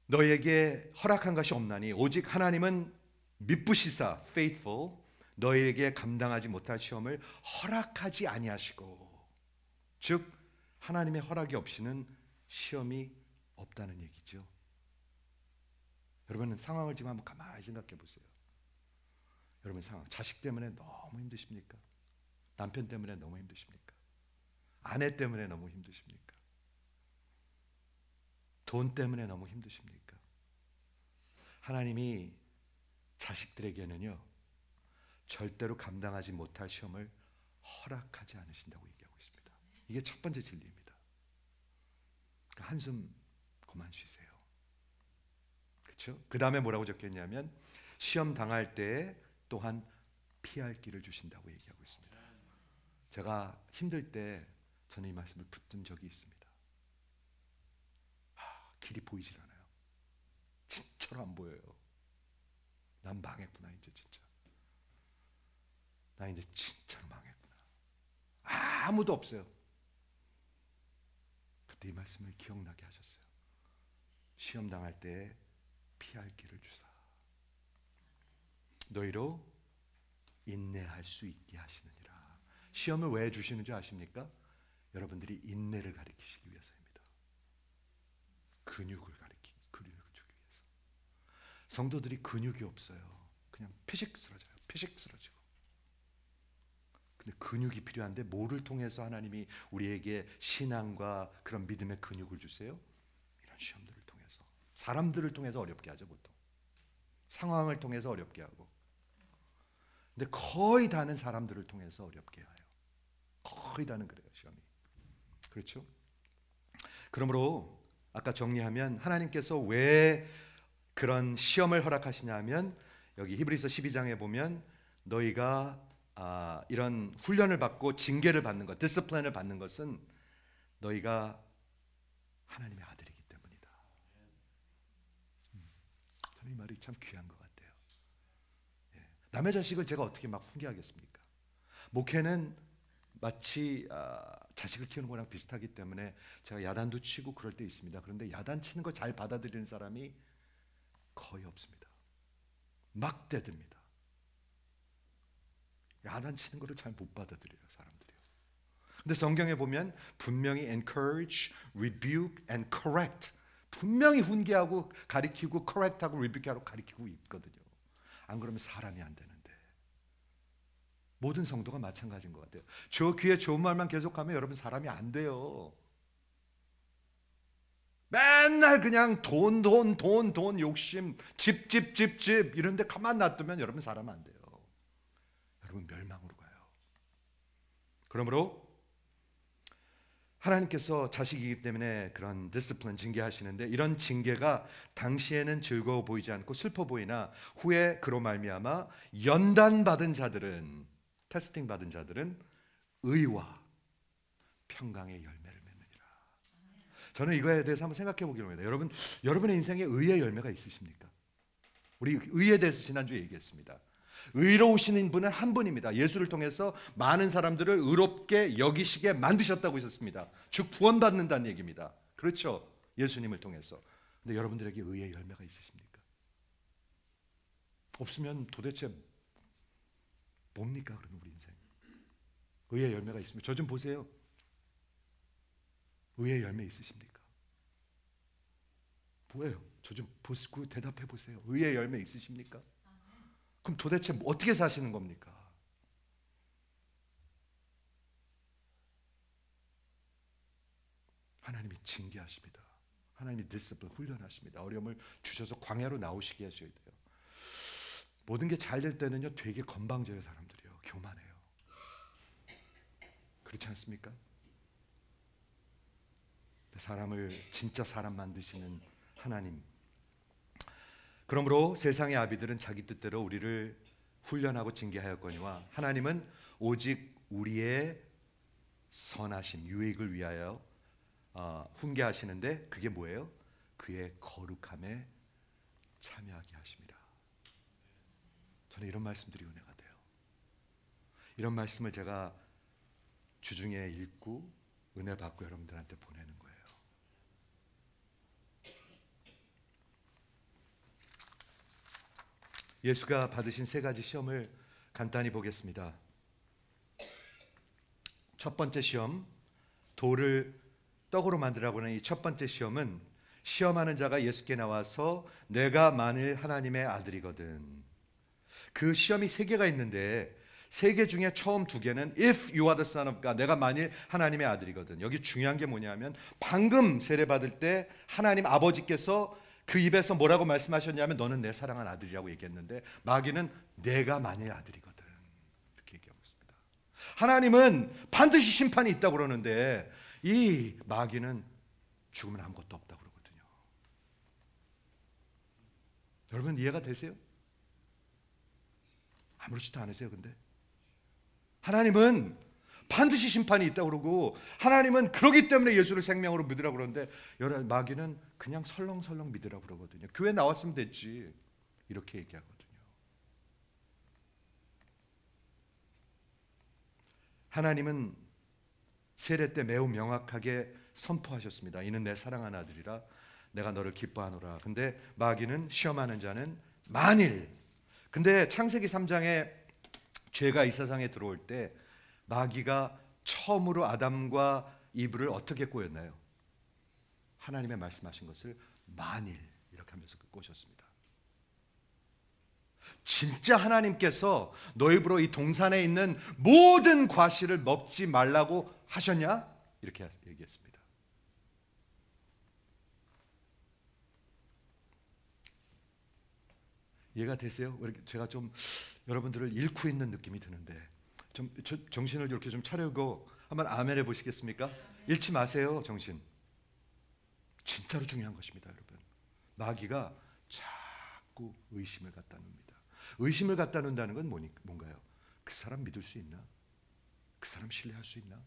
너에게 허락한 것이 없나니 오직 하나님은 미쁘시사 faithful 너에게 감당하지 못할 시험을 허락하지 아니하시고, 즉 하나님의 허락이 없이는 시험이 없다는 얘기죠. 여러분 상황을 지금 한번 가만히 생각해 보세요. 여러분 상황, 자식 때문에 너무 힘드십니까? 남편 때문에 너무 힘드십니까? 아내 때문에 너무 힘드십니까? 돈 때문에 너무 힘드십니까? 하나님이 자식들에게는요 절대로 감당하지 못할 시험을 허락하지 않으신다고 얘기하고 있습니다. 이게 첫 번째 진리입니다. 그러니까 한숨 그만 쉬세요. 그렇죠? 그 다음에 뭐라고 적혀있냐면 시험 당할 때에 또한 피할 길을 주신다고 얘기하고 있습니다. 제가 힘들 때 저는 이 말씀을 붙든 적이 있습니다. 길이 보이질 않아요. 진짜로 안 보여요. 난 망했구나 이제 진짜. 나 이제 진짜로 망했구나. 아무도 없어요. 그때 이 말씀을 기억나게 하셨어요. 시험 당할 때 피할 길을 주사 너희로 인내할 수 있게 하시느니라. 시험을 왜 주시는 줄 아십니까? 여러분들이 인내를 가리키시기 위해서입니다. 근육을 주기 위해서. 성도들이 근육이 없어요. 그냥 피식 쓰러지고. 근데 근육이 필요한데 뭐를 통해서 하나님이 우리에게 신앙과 그런 믿음의 근육을 주세요? 이런 시험들을 통해서. 사람들을 통해서 어렵게 하죠, 보통. 상황을 통해서 어렵게 하고. 근데 거의 다는 사람들을 통해서 어렵게 해요. 거의 다는 그래요, 시험이. 그렇죠? 그러므로 아까 정리하면 하나님께서 왜 그런 시험을 허락하시냐면 여기 히브리서 12장에 보면 너희가 이런 훈련을 받고 징계를 받는 것, 디스플레인을 받는 것은 너희가 하나님의 아들이기 때문이다. 저는 이 말이 참 귀한 것 같아요. 남의 자식을 제가 어떻게 막 훈계하겠습니까? 목회는 마치 자식을 키우는 거랑 비슷하기 때문에 제가 야단도 치고 그럴 때 있습니다. 그런데 야단 치는 거 잘 받아들이는 사람이 거의 없습니다. 막 대듭니다. 야단 치는 거를 잘 못 받아들여요, 사람들이요. 근데 성경에 보면 분명히 encourage, rebuke and correct, 분명히 훈계하고 가리키고 correct하고 rebuke하고 가리키고 있거든요. 안 그러면 사람이 안 되는데. 모든 성도가 마찬가지인 것 같아요. 저 귀에 좋은 말만 계속하면 여러분 사람이 안 돼요. 맨날 그냥 돈 욕심, 집 이런데 가만 놔두면 여러분 사람 안 돼요. 여러분 멸망으로 가요. 그러므로 하나님께서 자식이기 때문에 그런 디스플린 징계하시는데 이런 징계가 당시에는 즐거워 보이지 않고 슬퍼 보이나 후에 그로 말미암아 연단 받은 자들은, 테스팅 받은 자들은 의와 평강의 열매를 맺느니라. 저는 이거에 대해서 한번 생각해 보기로 합니다. 여러분의 인생에 의의 열매가 있으십니까? 우리 의에 대해서 지난주에 얘기했습니다. 의로우신 분은 한 분입니다. 예수를 통해서 많은 사람들을 의롭게 여기시게 만드셨다고 하셨습니다. 즉 구원받는다는 얘기입니다. 그렇죠? 예수님을 통해서. 근데 여러분들에게 의의 열매가 있으십니까? 없으면 도대체 뭡니까? 그러면 우리 인생 의의 열매가 있으면 저 좀 보세요. 의의 열매 있으십니까? 뭐예요? 저 좀 보시고 대답해 보세요. 의의 열매 있으십니까? 그럼 도대체 어떻게 사시는 겁니까? 하나님이 징계하십니다. 하나님이 디스플린 훈련하십니다. 어려움을 주셔서 광야로 나오시게 하셔야 돼요. 모든 게 잘 될 때는요 되게 건방져요. 사람들이요. 교만해요. 그렇지 않습니까? 사람을 진짜 사람 만드시는 하나님. 그러므로 세상의 아비들은 자기 뜻대로 우리를 훈련하고 징계하였거니와 하나님은 오직 우리의 선하심, 유익을 위하여 훈계하시는데 그게 뭐예요? 그의 거룩함에 참여하게 하십니다. 저는 이런 말씀들이 은혜가 돼요. 이런 말씀을 제가 주중에 읽고 은혜 받고 여러분들한테 보내는 거예요. 예수가 받으신 세 가지 시험을 간단히 보겠습니다. 첫 번째 시험, 돌을 떡으로 만들라고 하는 이 첫 번째 시험은 시험하는 자가 예수께 나와서 내가 만일 하나님의 아들이거든. 그 시험이 세 개가 있는데 세 개 중에 처음 두 개는 If you are the son of God, 내가 만일 하나님의 아들이거든. 여기 중요한 게 뭐냐면 방금 세례 받을 때 하나님 아버지께서 그 입에서 뭐라고 말씀하셨냐면 너는 내 사랑한 아들이라고 얘기했는데 마귀는 내가 만일 아들이거든 이렇게 얘기하고 있습니다. 하나님은 반드시 심판이 있다고 그러는데 이 마귀는 죽으면 아무것도 없다고 그러거든요. 여러분 이해가 되세요? 아무렇지도 않으세요? 근데 하나님은 반드시 심판이 있다고 그러고 하나님은 그러기 때문에 예수를 생명으로 믿으라고 그러는데 마귀는 그냥 설렁설렁 믿으라고 그러거든요. 교회 나왔으면 됐지 이렇게 얘기하거든요. 하나님은 세례 때 매우 명확하게 선포하셨습니다. 이는 내 사랑하는 아들이라 내가 너를 기뻐하노라. 근데 마귀는 시험하는 자는 만일. 근데 창세기 3장에 죄가 이 세상에 들어올 때 마귀가 처음으로 아담과 이브를 어떻게 꼬였나요? 하나님의 말씀하신 것을 만일 이렇게 하면서 꼬셨습니다. 진짜 하나님께서 너 입으로 이 동산에 있는 모든 과실을 먹지 말라고 하셨냐? 이렇게 얘기했습니다. 이해가 되세요? 제가 좀 여러분들을 잃고 있는 느낌이 드는데 좀 정신을 이렇게 좀 차리고 한번 아멘 해보시겠습니까? 잃지 마세요, 정신. 진짜로 중요한 것입니다, 여러분. 마귀가 자꾸 의심을 갖다 놉니다. 의심을 갖다 놓는다는 건 뭔가요? 그 사람 믿을 수 있나? 그 사람 신뢰할 수 있나?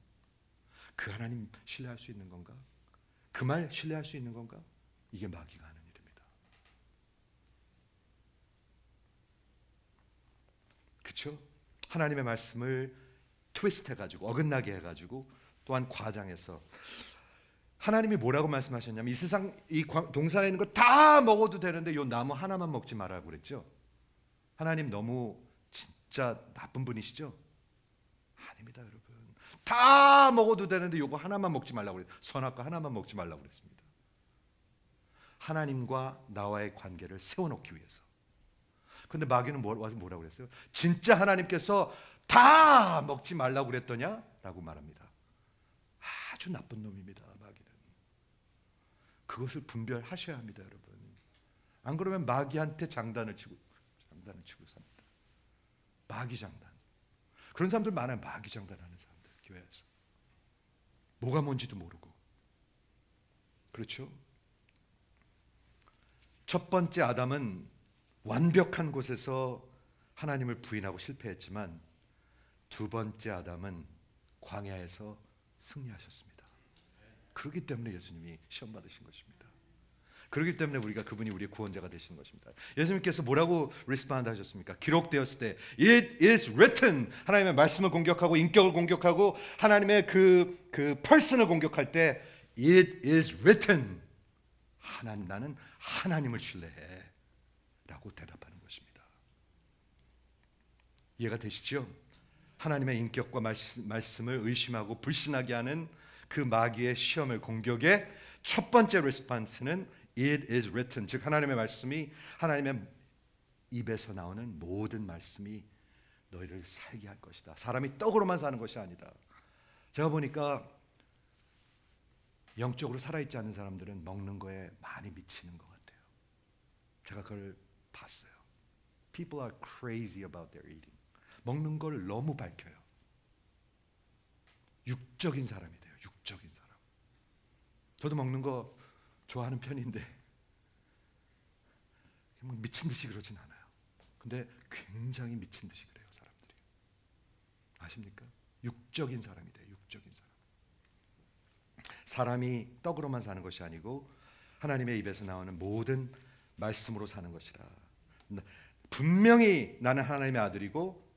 그 하나님 신뢰할 수 있는 건가? 그 말 신뢰할 수 있는 건가? 이게 마귀가 하는 일입니다. 그렇죠? 하나님의 말씀을 트위스트 해가지고 어긋나게 해가지고 또한 과장해서 하나님이 뭐라고 말씀하셨냐면 이 세상 이 동산에 있는 거 다 먹어도 되는데 요 나무 하나만 먹지 말라고 그랬죠. 하나님 너무 진짜 나쁜 분이시죠? 아닙니다, 여러분. 다 먹어도 되는데 요거 하나만 먹지 말라고 그랬어요. 선악과 하나만 먹지 말라고 그랬습니다. 하나님과 나와의 관계를 세워놓기 위해서. 근데 마귀는 뭐라고 그랬어요? 진짜 하나님께서 다 먹지 말라고 그랬더냐? 라고 말합니다. 아주 나쁜 놈입니다, 마귀는. 그것을 분별하셔야 합니다, 여러분. 안 그러면 마귀한테 장단을 치고 삽니다. 마귀 장단. 그런 사람들 많아요. 마귀 장단하는 사람들 교회에서. 뭐가 뭔지도 모르고. 그렇죠? 첫 번째 아담은 완벽한 곳에서 하나님을 부인하고 실패했지만 두 번째 아담은 광야에서 승리하셨습니다. 그렇기 때문에 예수님이 시험 받으신 것입니다. 그렇기 때문에 우리가 그분이 우리의 구원자가 되시는 것입니다. 예수님께서 뭐라고 리스폰드 하셨습니까? 기록되었을 때 It is written. 하나님의 말씀을 공격하고 인격을 공격하고 하나님의 그 person을 공격할 때 It is written. 나는 하나님을 신뢰해 라고 대답하는 것입니다. 이해가 되시죠? 하나님의 인격과 말씀을 의심하고 불신하게 하는 그 마귀의 시험을 공격의 첫 번째 레스폰스는 It is written. 즉 하나님의 말씀이 하나님의 입에서 나오는 모든 말씀이 너희를 살게 할 것이다. 사람이 떡으로만 사는 것이 아니다. 제가 보니까 영적으로 살아있지 않은 사람들은 먹는 거에 많이 미치는 것 같아요. 제가 그걸 봤어요. People are crazy about their eating. 먹는 걸 너무 밝혀요. 육적인 사람이 돼요. 육적인 사람. 저도 먹는 거 좋아하는 편인데 미친 듯이 그러진 않아요. 근데 굉장히 미친 듯이 그래요, 사람들이. 아십니까? 육적인 사람이 돼요. 육적인 사람. 사람이 떡으로만 사는 것이 아니고 하나님의 입에서 나오는 모든 말씀으로 사는 것이라. 분명히 나는 하나님의 아들이고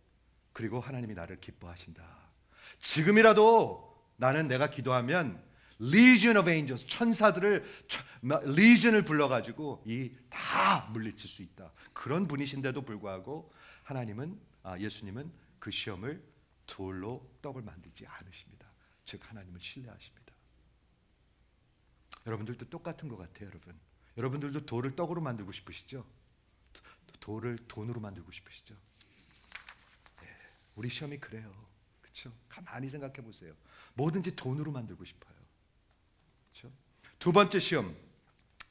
그리고 하나님이 나를 기뻐하신다. 지금이라도 나는 내가 기도하면 Legion of Angels, 천사들을 Legion을 불러가지고 다 물리칠 수 있다. 그런 분이신데도 불구하고 예수님은 그 시험을 돌로 떡을 만들지 않으십니다. 즉 하나님을 신뢰하십니다. 여러분들도 똑같은 것 같아요, 여러분. 여러분들도 돌을 떡으로 만들고 싶으시죠? 돌을 돈으로 만들고 싶으시죠? 네, 우리 시험이 그래요. 그렇죠? 가만히 생각해 보세요. 뭐든지 돈으로 만들고 싶어요. 그렇죠? 두 번째 시험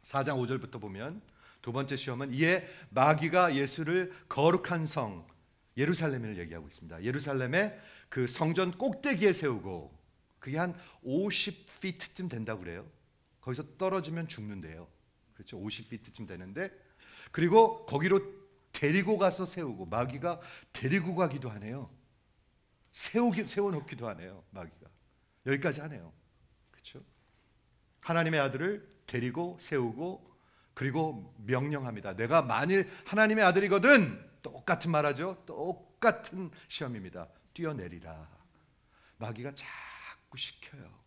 4장 5절부터 보면 두 번째 시험은 이에 마귀가 예수를 거룩한 성 예루살렘을 얘기하고 있습니다. 예루살렘의 그 성전 꼭대기에 세우고 그게 한 50피트쯤 된다고 그래요. 거기서 떨어지면 죽는데요. 그렇죠? 50피트쯤 되는데 그리고 거기로 데리고 가서 세우고 마귀가 데리고 가기도 하네요. 세워놓기도 하네요. 마귀가 여기까지 하네요. 그렇죠? 하나님의 아들을 데리고 세우고 그리고 명령합니다. 내가 만일 하나님의 아들이거든 똑같은 말하죠. 똑같은 시험입니다. 뛰어내리라. 마귀가 자꾸 시켜요.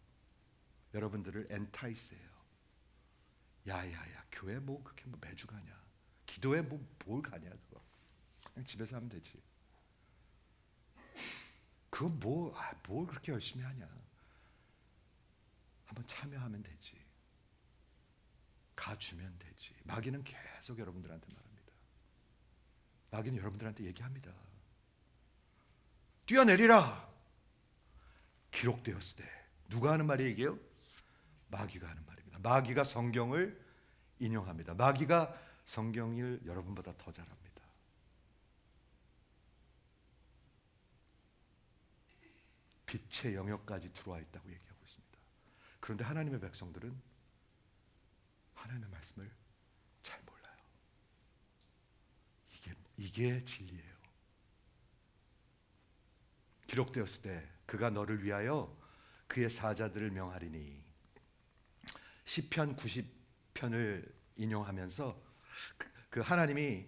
여러분들을 엔타이스해요. 야야야 교회 뭐 그렇게 뭐 매주 가냐? 기도에 뭘 가냐 그거. 그냥 집에서 하면 되지. 그거 뭘 그렇게 열심히 하냐? 한번 참여하면 되지. 다 주면 되지. 마귀는 계속 여러분들한테 말합니다. 마귀는 여러분들한테 얘기합니다. 뛰어내리라. 기록되었을 때. 누가 하는 말이에요? 마귀가 하는 말입니다. 마귀가 성경을 인용합니다. 마귀가 성경을 여러분보다 더 잘 압니다. 빛의 영역까지 들어와 있다고 얘기하고 있습니다. 그런데 하나님의 백성들은 하나님의 말씀을 잘 몰라요. 이게 진리예요. 기록되었을 때 그가 너를 위하여 그의 사자들을 명하리니. 시편 90편을 인용하면서 그 하나님이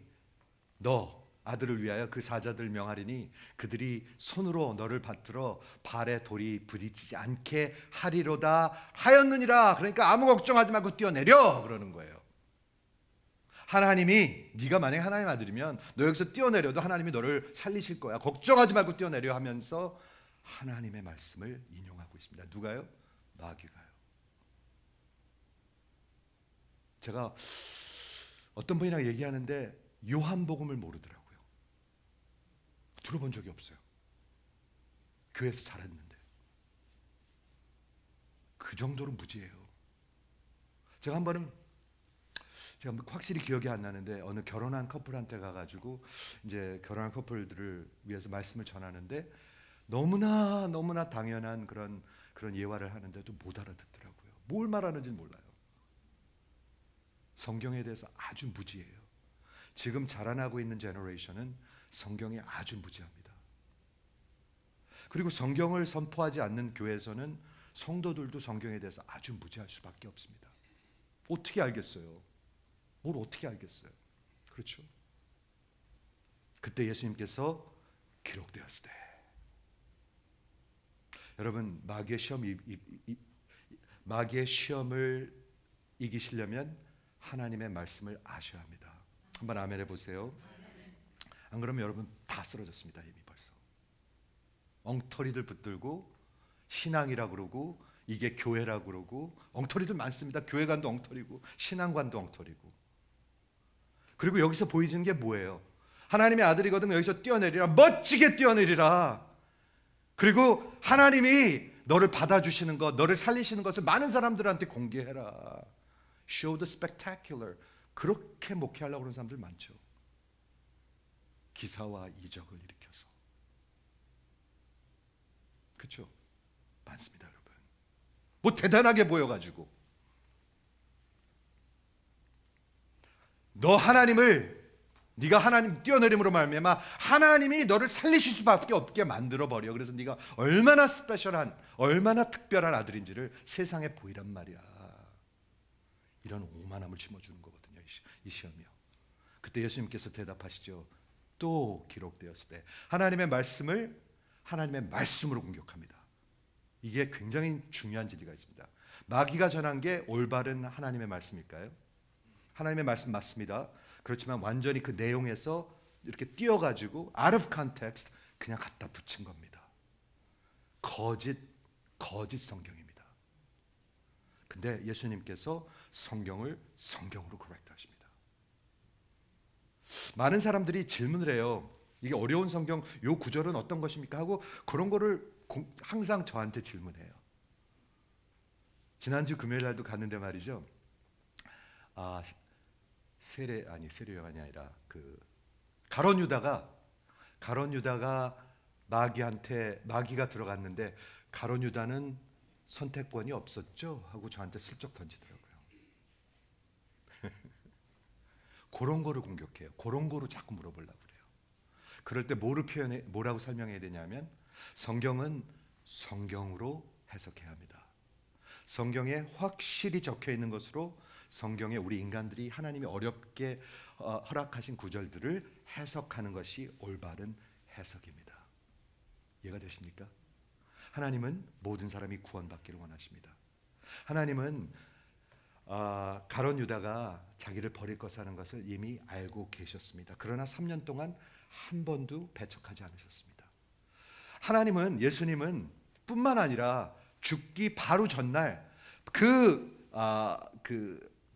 너 아들을 위하여 그 사자들을 명하리니 그들이 손으로 너를 받들어 발에 돌이 부딪히지 않게 하리로다 하였느니라. 그러니까 아무 걱정하지 말고 뛰어내려 그러는 거예요. 하나님이, 네가 만약에 하나님 아들이면 너 여기서 뛰어내려도 하나님이 너를 살리실 거야. 걱정하지 말고 뛰어내려 하면서 하나님의 말씀을 인용하고 있습니다. 누가요? 마귀가요. 제가 어떤 분이랑 얘기하는데 요한복음을 모르더라고요. 들어본 적이 없어요. 교회에서 자랐는데. 그 정도로 무지해요. 제가 한 번은, 제가 확실히 기억이 안 나는데 어느 결혼한 커플한테 가가지고 이제 결혼한 커플들을 위해서 말씀을 전하는데 너무나 당연한 그런 예화를 하는데도 못 알아듣더라고요. 뭘 말하는지 몰라요. 성경에 대해서 아주 무지해요. 지금 자라나고 있는 제너레이션은 성경에 아주 무지합니다. 그리고 성경을 선포하지 않는 교회에서는 성도들도 성경에 대해서 아주 무지할 수밖에 없습니다. 어떻게 알겠어요? 뭘 어떻게 알겠어요? 그렇죠? 그때 예수님께서 기록되었을 때, 여러분 마귀의 시험을 이기시려면 하나님의 말씀을 아셔야 합니다. 한번 아멘 해보세요. 안 그러면 여러분 다 쓰러졌습니다. 이미 벌써 엉터리들 붙들고 신앙이라 그러고 이게 교회라 그러고 엉터리들 많습니다. 교회관도 엉터리고 신앙관도 엉터리고. 그리고 여기서 보이는 게 뭐예요? 하나님의 아들이거든. 여기서 뛰어내리라. 멋지게 뛰어내리라. 그리고 하나님이 너를 받아주시는 것, 너를 살리시는 것을 많은 사람들한테 공개해라. Show the spectacular. 그렇게 목회하려고 하는 사람들 많죠. 기사와 이적을 일으켜서. 그렇죠? 많습니다, 여러분. 뭐 대단하게 보여가지고 네가 하나님 뛰어내림으로 말미암아 하나님이 너를 살리실 수밖에 없게 만들어 버려. 그래서 네가 얼마나 스페셜한, 얼마나 특별한 아들인지를 세상에 보이란 말이야. 이런 오만함을 심어주는 거거든요, 이 시험이요. 그때 예수님께서 대답하시죠. 또 기록되었을 때 하나님의 말씀으로 공격합니다. 이게 굉장히 중요한 진리가 있습니다. 마귀가 전한 게 올바른 하나님의 말씀일까요? 하나님의 말씀 맞습니다. 그렇지만 완전히 그 내용에서 이렇게 띄어가지고 out of context 그냥 갖다 붙인 겁니다. 거짓 성경입니다. 근데 예수님께서 성경을 성경으로 correct 하십니다. 많은 사람들이 질문을 해요. 이게 어려운 성경, 요 구절은 어떤 것입니까? 하고 그런 거를 항상 저한테 질문해요. 지난주 금요일 날도 갔는데 말이죠. 세례요한이 아니라 가룟 유다가 마귀가 들어갔는데 가룟 유다는 선택권이 없었죠? 하고 저한테 슬쩍 던지더라고요. 그런 거를 공격해요. 그런 거로 자꾸 물어보려고 그래요. 그럴 때 뭐라고 설명해야 되냐면 성경은 성경으로 해석해야 합니다. 성경에 확실히 적혀 있는 것으로 성경에 우리 인간들이 하나님이 어렵게 허락하신 구절들을 해석하는 것이 올바른 해석입니다. 이해가 되십니까? 하나님은 모든 사람이 구원받기를 원하십니다. 하나님은 가룟 유다가 자기를 버릴 것이라는 것을 이미 알고 계셨습니다. 그러나 3년 동안 한 번도 배척하지 않으셨습니다. 예수님은 뿐만 아니라 죽기 바로 전날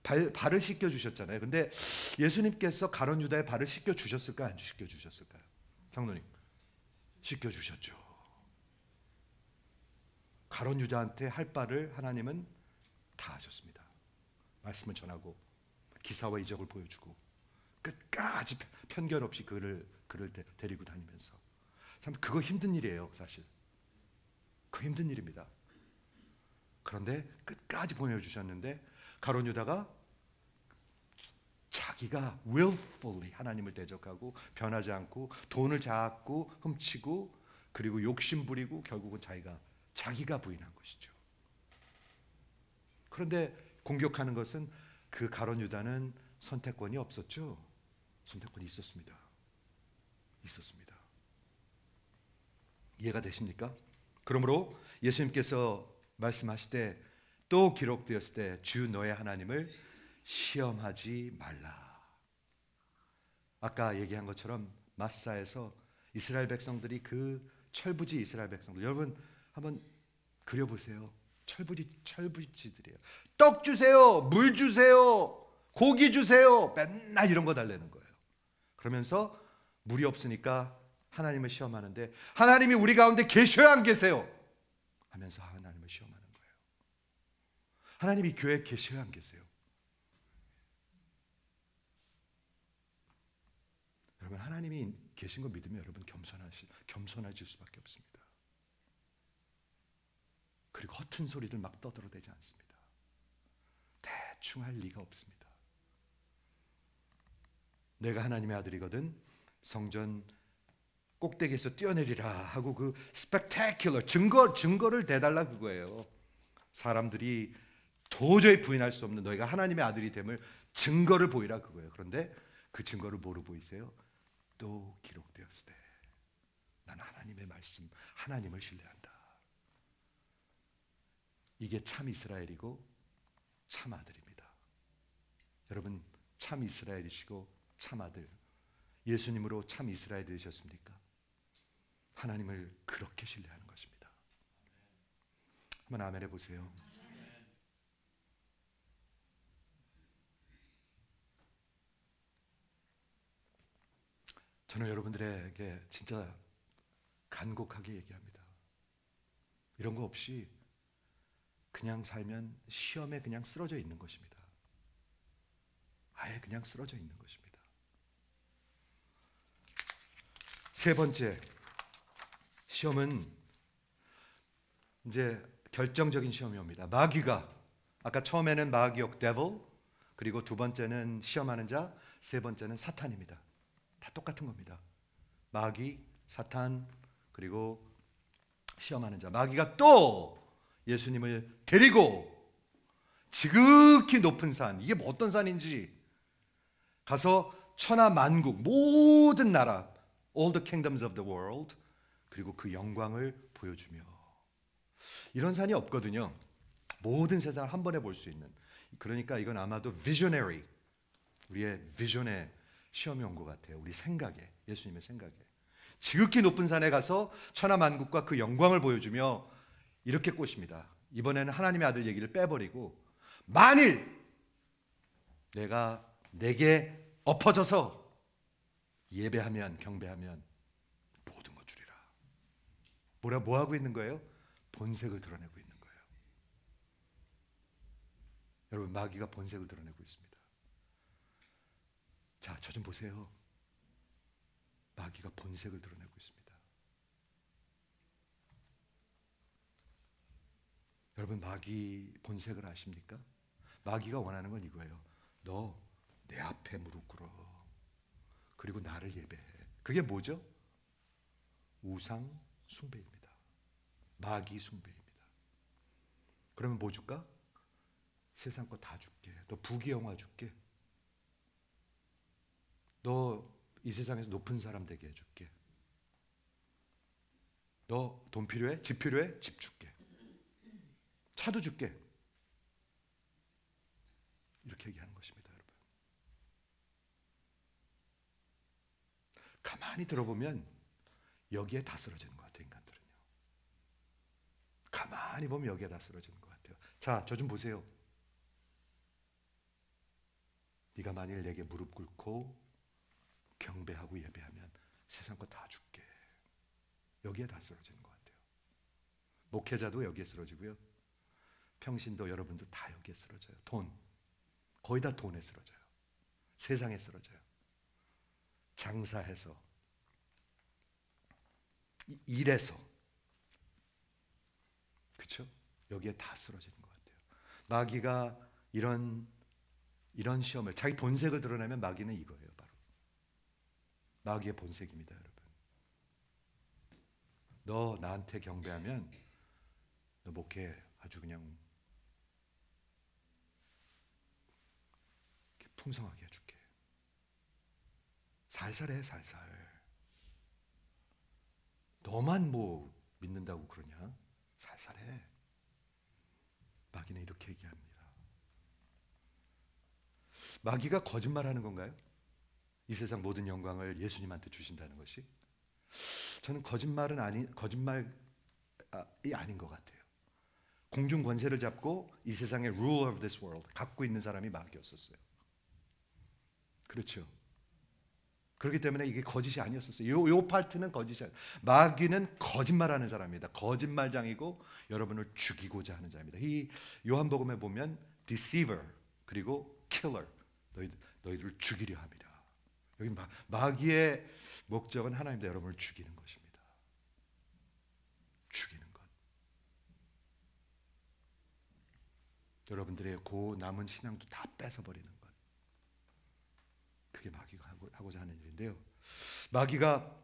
발을 씻겨 주셨잖아요. 근데 예수님께서 가룟 유다의 발을 씻겨 주셨을까요? 안 씻겨 주셨을까요? 장로님, 씻겨 주셨죠. 가룟 유다한테 할 바를 하나님은 다 하셨습니다. 말씀을 전하고 기사와 이적을 보여주고 끝까지 편견 없이 그를 데리고 다니면서, 참 그거 힘든 일이에요. 사실 그 힘든 일입니다. 그런데 끝까지 보여주셨는데 가룟 유다가 자기가 willfully 하나님을 대적하고 변하지 않고 돈을 자꾸 훔치고 그리고 욕심 부리고 결국은 자기가 부인한 것이죠. 그런데 공격하는 것은 그 가룟 유다는 선택권이 없었죠. 선택권이 있었습니다. 이해가 되십니까? 그러므로 예수님께서 말씀하시되 또 기록되었을 때 주 너의 하나님을 시험하지 말라. 아까 얘기한 것처럼 마사에서 이스라엘 백성들이 그 철부지 이스라엘 백성들, 여러분 한번 그려보세요. 철부지들이에요. 떡 주세요, 물 주세요, 고기 주세요, 맨날 이런 거 달래는 거예요. 그러면서 물이 없으니까 하나님을 시험하는데 하나님이 우리 가운데 계셔야 안 계세요? 하면서 하나님을 시험하는 거예요. 하나님이 교회에 계셔야 안 계세요? 여러분, 하나님이 계신 거 믿으면 여러분 겸손해질 수밖에 없습니다. 그리고 허튼 소리들 막 떠들어대지 않습니다. 대충 할 리가 없습니다. 내가 하나님의 아들이거든 성전 꼭대기에서 뛰어내리라 하고 그 스펙타큘러 증거를 대달라 그거예요. 사람들이 도저히 부인할 수 없는 너희가 하나님의 아들이 됨을 증거를 보이라 그거예요. 그런데 그 증거를 뭐로 보이세요? 또 기록되었을 때 나는 하나님의 말씀, 하나님을 신뢰한다. 이게 참 이스라엘이고 참 아들입니다. 여러분, 참 이스라엘이시고 참 아들, 예수님으로 참 이스라엘이 되셨습니까? 하나님을 그렇게 신뢰하는 것입니다. 한번 아멘 해보세요. 저는 여러분들에게 진짜 간곡하게 얘기합니다. 이런 거 없이 그냥 살면 시험에 그냥 쓰러져 있는 것입니다. 아예 그냥 쓰러져 있는 것입니다. 세 번째 시험은 이제 결정적인 시험이 옵니다. 마귀가, 아까 처음에는 마귀역 devil, 그리고 두 번째는 시험하는 자, 세 번째는 사탄입니다. 다 똑같은 겁니다. 마귀, 사탄, 그리고 시험하는 자. 마귀가 또 예수님을 데리고 지극히 높은 산, 이게 뭐 어떤 산인지 가서 천하 만국 모든 나라, all the kingdoms of the world, 그리고 그 영광을 보여주며, 이런 산이 없거든요. 모든 세상을 한 번에 볼 수 있는. 그러니까 이건 아마도 visionary, 우리의 비전에 시험이 온 것 같아요. 우리 생각에, 예수님의 생각에. 지극히 높은 산에 가서 천하 만국과 그 영광을 보여주며 이렇게 꼬십니다. 이번에는 하나님의 아들 얘기를 빼버리고 만일 내가 내게 엎어져서 예배하면, 경배하면 모든 것 주리라. 뭐 하고 있는 거예요? 본색을 드러내고 있는 거예요. 여러분, 마귀가 본색을 드러내고 있습니다. 자, 저 좀 보세요. 마귀가 본색을 드러내고 있습니다. 여러분, 마귀 본색을 아십니까? 마귀가 원하는 건 이거예요. 너 내 앞에 무릎 꿇어. 그리고 나를 예배해. 그게 뭐죠? 우상 숭배입니다. 마귀 숭배입니다. 그러면 뭐 줄까? 세상 거 다 줄게. 너 부귀영화 줄게. 너 이 세상에서 높은 사람 되게 해줄게. 너 돈 필요해? 집 필요해? 집 줄게. 차도 줄게. 이렇게 얘기하는 것입니다, 여러분. 가만히 들어보면 여기에 다 쓰러지는 것 같아요, 인간들은요. 가만히 보면 여기에 다 쓰러지는 것 같아요. 자, 저 좀 보세요. 네가 만일 내게 무릎 꿇고 경배하고 예배하면 세상 거 다 줄게. 여기에 다 쓰러지는 것 같아요. 목회자도 여기에 쓰러지고요. 평신도 여러분도 다 여기에 쓰러져요. 돈, 거의 다 돈에 쓰러져요. 세상에 쓰러져요. 장사해서, 일해서, 그렇죠? 여기에 다 쓰러지는 것 같아요. 마귀가 이런 시험을, 자기 본색을 드러내면 마귀는 이거예요. 바로 마귀의 본색입니다. 여러분, 너 나한테 경배하면 너 목회 아주 그냥 풍성하게 해줄게. 살살해, 살살. 너만 뭐 믿는다고 그러냐? 살살해. 마귀는 이렇게 얘기합니다. 마귀가 거짓말하는 건가요? 이 세상 모든 영광을 예수님한테 주신다는 것이? 저는 거짓말이 아닌 것 같아요. 공중 권세를 잡고 이 세상의 ruler of this world 갖고 있는 사람이 마귀였었어요. 그렇죠? 그렇기 때문에 이게 거짓이 아니었었어요. 요 파트는 거짓이 아니에요. 마귀는 거짓말하는 사람입니다. 거짓말장이고 여러분을 죽이고자 하는 자입니다. 이 요한복음에 보면 deceiver 그리고 killer, 너희들을 죽이려 합니다. 여기 마귀의 목적은 하나님도 여러분을 죽이는 것입니다. 죽이는 것. 여러분들의 고 남은 신앙도 다 뺏어버리는 것. 그게 마귀가 하고자 하는 일인데요. 마귀가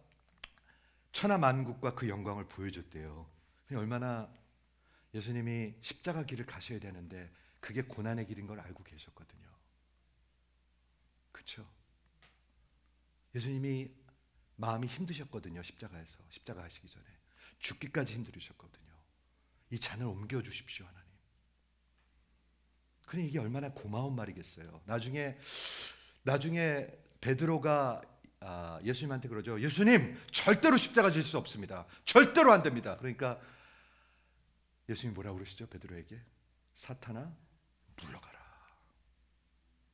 천하만국과 그 영광을 보여줬대요. 얼마나 예수님이 십자가 길을 가셔야 되는데 그게 고난의 길인 걸 알고 계셨거든요. 그렇죠? 예수님이 마음이 힘드셨거든요. 십자가에서, 십자가 하시기 전에 죽기까지 힘들으셨거든요. 이 잔을 옮겨주십시오 하나님. 그러니 이게 얼마나 고마운 말이겠어요. 나중에 베드로가 예수님한테 그러죠. 예수님, 절대로 십자가 질 수 없습니다. 절대로 안 됩니다. 그러니까 예수님이 뭐라고 그러시죠? 베드로에게 사탄아 물러가라.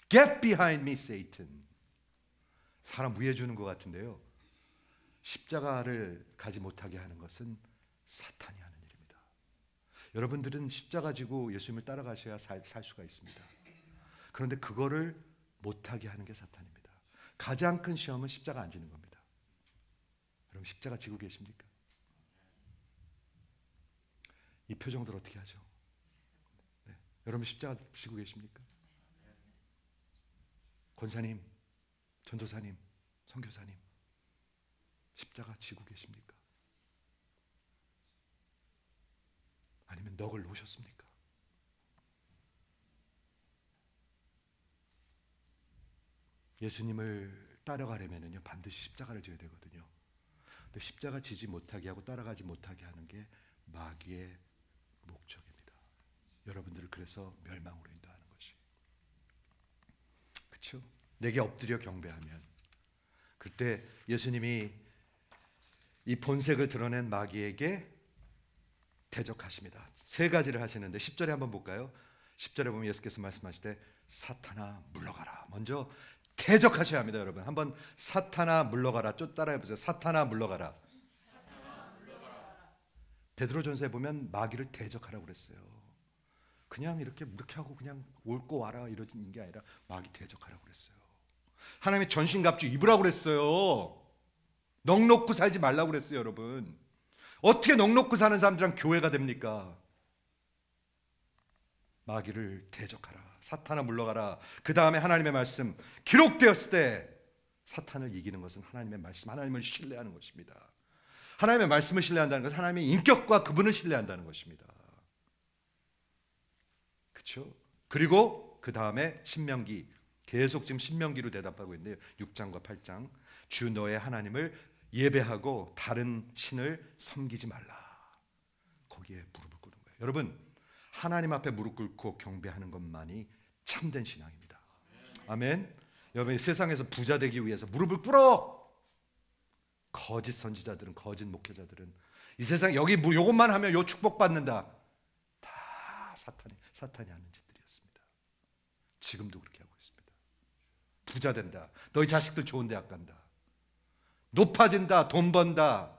Get behind me, Satan. 사람 위해 주는 것 같은데요. 십자가를 가지 못하게 하는 것은 사탄이 하는 일입니다. 여러분들은 십자가 지고 예수님을 따라가셔야 살 수가 있습니다. 그런데 그거를 못하게 하는 게 사탄입니다. 가장 큰 시험은 십자가 안 지는 겁니다. 여러분 십자가 지고 계십니까? 이 표정들 어떻게 하죠? 네. 여러분 십자가 지고 계십니까? 권사님, 전도사님, 선교사님, 십자가 지고 계십니까? 아니면 넋을 놓으셨습니까? 예수님을 따라가려면요 반드시 십자가를 져야 되거든요. 근데 십자가 지지 못하게 하고 따라가지 못하게 하는 게 마귀의 목적입니다. 여러분들을 그래서 멸망으로 인도하는 것이. 그렇죠? 내게 엎드려 경배하면 그때 예수님이 이 본색을 드러낸 마귀에게 대적하십니다. 세 가지를 하시는데 10절에 한번 볼까요? 10절에 보면 예수께서 말씀하실 때 사탄아 물러가라. 먼저 대적하셔야 합니다. 여러분 한번 사탄아 물러가라 좀 따라해보세요. 사탄아 물러가라. 베드로전서에 보면 마귀를 대적하라고 그랬어요. 그냥 이렇게 하고 그냥 옳고 와라 이러는 게 아니라 마귀 대적하라고 그랬어요. 하나님의 전신갑주 입으라고 그랬어요. 넋 놓고 살지 말라고 그랬어요. 여러분 어떻게 넋 놓고 사는 사람들이랑 교회가 됩니까? 마귀를 대적하라. 사탄아 물러가라. 그 다음에 하나님의 말씀 기록되었을 때 사탄을 이기는 것은 하나님의 말씀, 하나님을 신뢰하는 것입니다. 하나님의 말씀을 신뢰한다는 것은 하나님의 인격과 그분을 신뢰한다는 것입니다. 그렇죠? 그리고 그 다음에 신명기, 계속 지금 신명기로 대답하고 있는데요. 6장과 8장 주 너의 하나님을 예배하고 다른 신을 섬기지 말라. 거기에 무릎을 꿇는 거예요. 여러분 하나님 앞에 무릎 꿇고 경배하는 것만이 참된 신앙입니다. 아멘. 여러분 세상에서 부자 되기 위해서 무릎을 꿇어. 거짓 선지자들은, 거짓 목회자들은 이 세상 여기 요것만 하면 요 축복 받는다. 다 사탄이 하는 짓들이었습니다. 지금도 그렇게 하고 있습니다. 부자 된다. 너희 자식들 좋은 대학 간다. 높아진다. 돈 번다.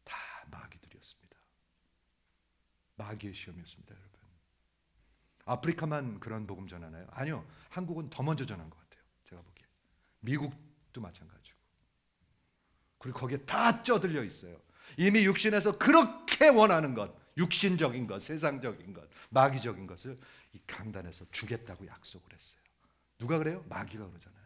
다 마귀들이었습니다. 마귀의 시험이었습니다, 여러분. 아프리카만 그런 복음 전하나요? 아니요. 한국은 더 먼저 전한 것 같아요. 제가 보기에. 미국도 마찬가지고. 그리고 거기에 다 쪄들려 있어요. 이미 육신에서 그렇게 원하는 것, 육신적인 것, 세상적인 것, 마귀적인 것을 이 강단에서 주겠다고 약속을 했어요. 누가 그래요? 마귀가 그러잖아요.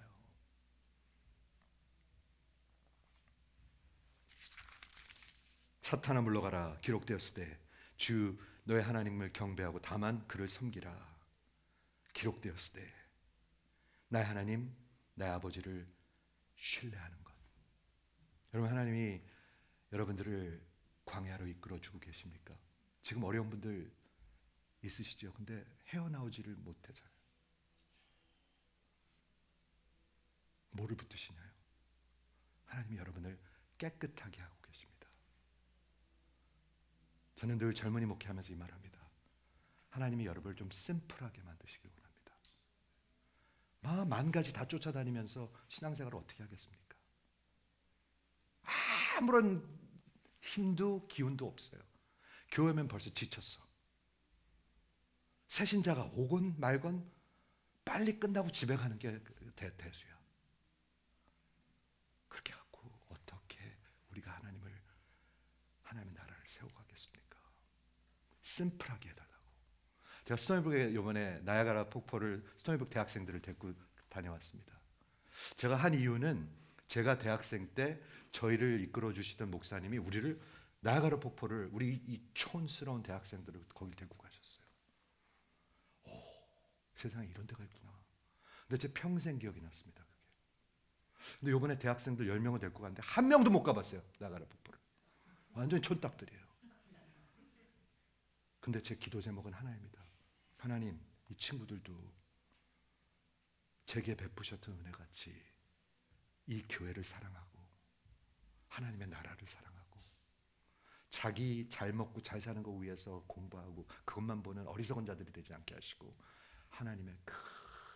사탄아 물러가라 기록되었을 때 주 너의 하나님을 경배하고 다만 그를 섬기라 기록되었을 때 나의 하나님 나의 아버지를 신뢰하는 것. 여러분, 하나님이 여러분들을 광야로 이끌어주고 계십니까? 지금 어려운 분들 있으시죠? 근데 헤어나오지를 못하잖아요. 뭐를 붙드시나요? 하나님이 여러분을 깨끗하게 하고 계십니다. 저는 늘 젊은이 목회하면서 이 말합니다. 하나님이 여러분을 좀 심플하게 만드시길 원합니다. 만 가지 다 쫓아다니면서 신앙생활을 어떻게 하겠습니까? 아무런 힘도 기운도 없어요. 교회면 벌써 지쳤어. 새신자가 오건 말건 빨리 끝나고 집에 가는 게 대수야. 그렇게 갖고 어떻게 우리가 하나님의 나라를 세워가겠습니까? 심플하게 해달라고. 제가 스토니북에 이번에 나야가라 폭포를 스토니북 대학생들을 데리고 다녀왔습니다. 제가 한 이유는 제가 대학생 때 저희를 이끌어 주시던 목사님이 우리를 나야가라 폭포를 우리 이 촌스러운 대학생들을 거기 데리고 가셨어요. 오, 세상에 이런 데가 있구나. 근데 제 평생 기억이 났습니다. 그게. 근데 이번에 대학생들 10명을 데리고 갔는데 한 명도 못 가봤어요. 나야가라 폭포를. 완전히 촌딱들이에요. 근데 제 기도 제목은 하나입니다. 하나님, 이 친구들도 제게 베푸셨던 은혜같이 이 교회를 사랑하고 하나님의 나라를 사랑하고 자기 잘 먹고 잘 사는 거 위해서 공부하고 그것만 보는 어리석은 자들이 되지 않게 하시고 하나님의 큰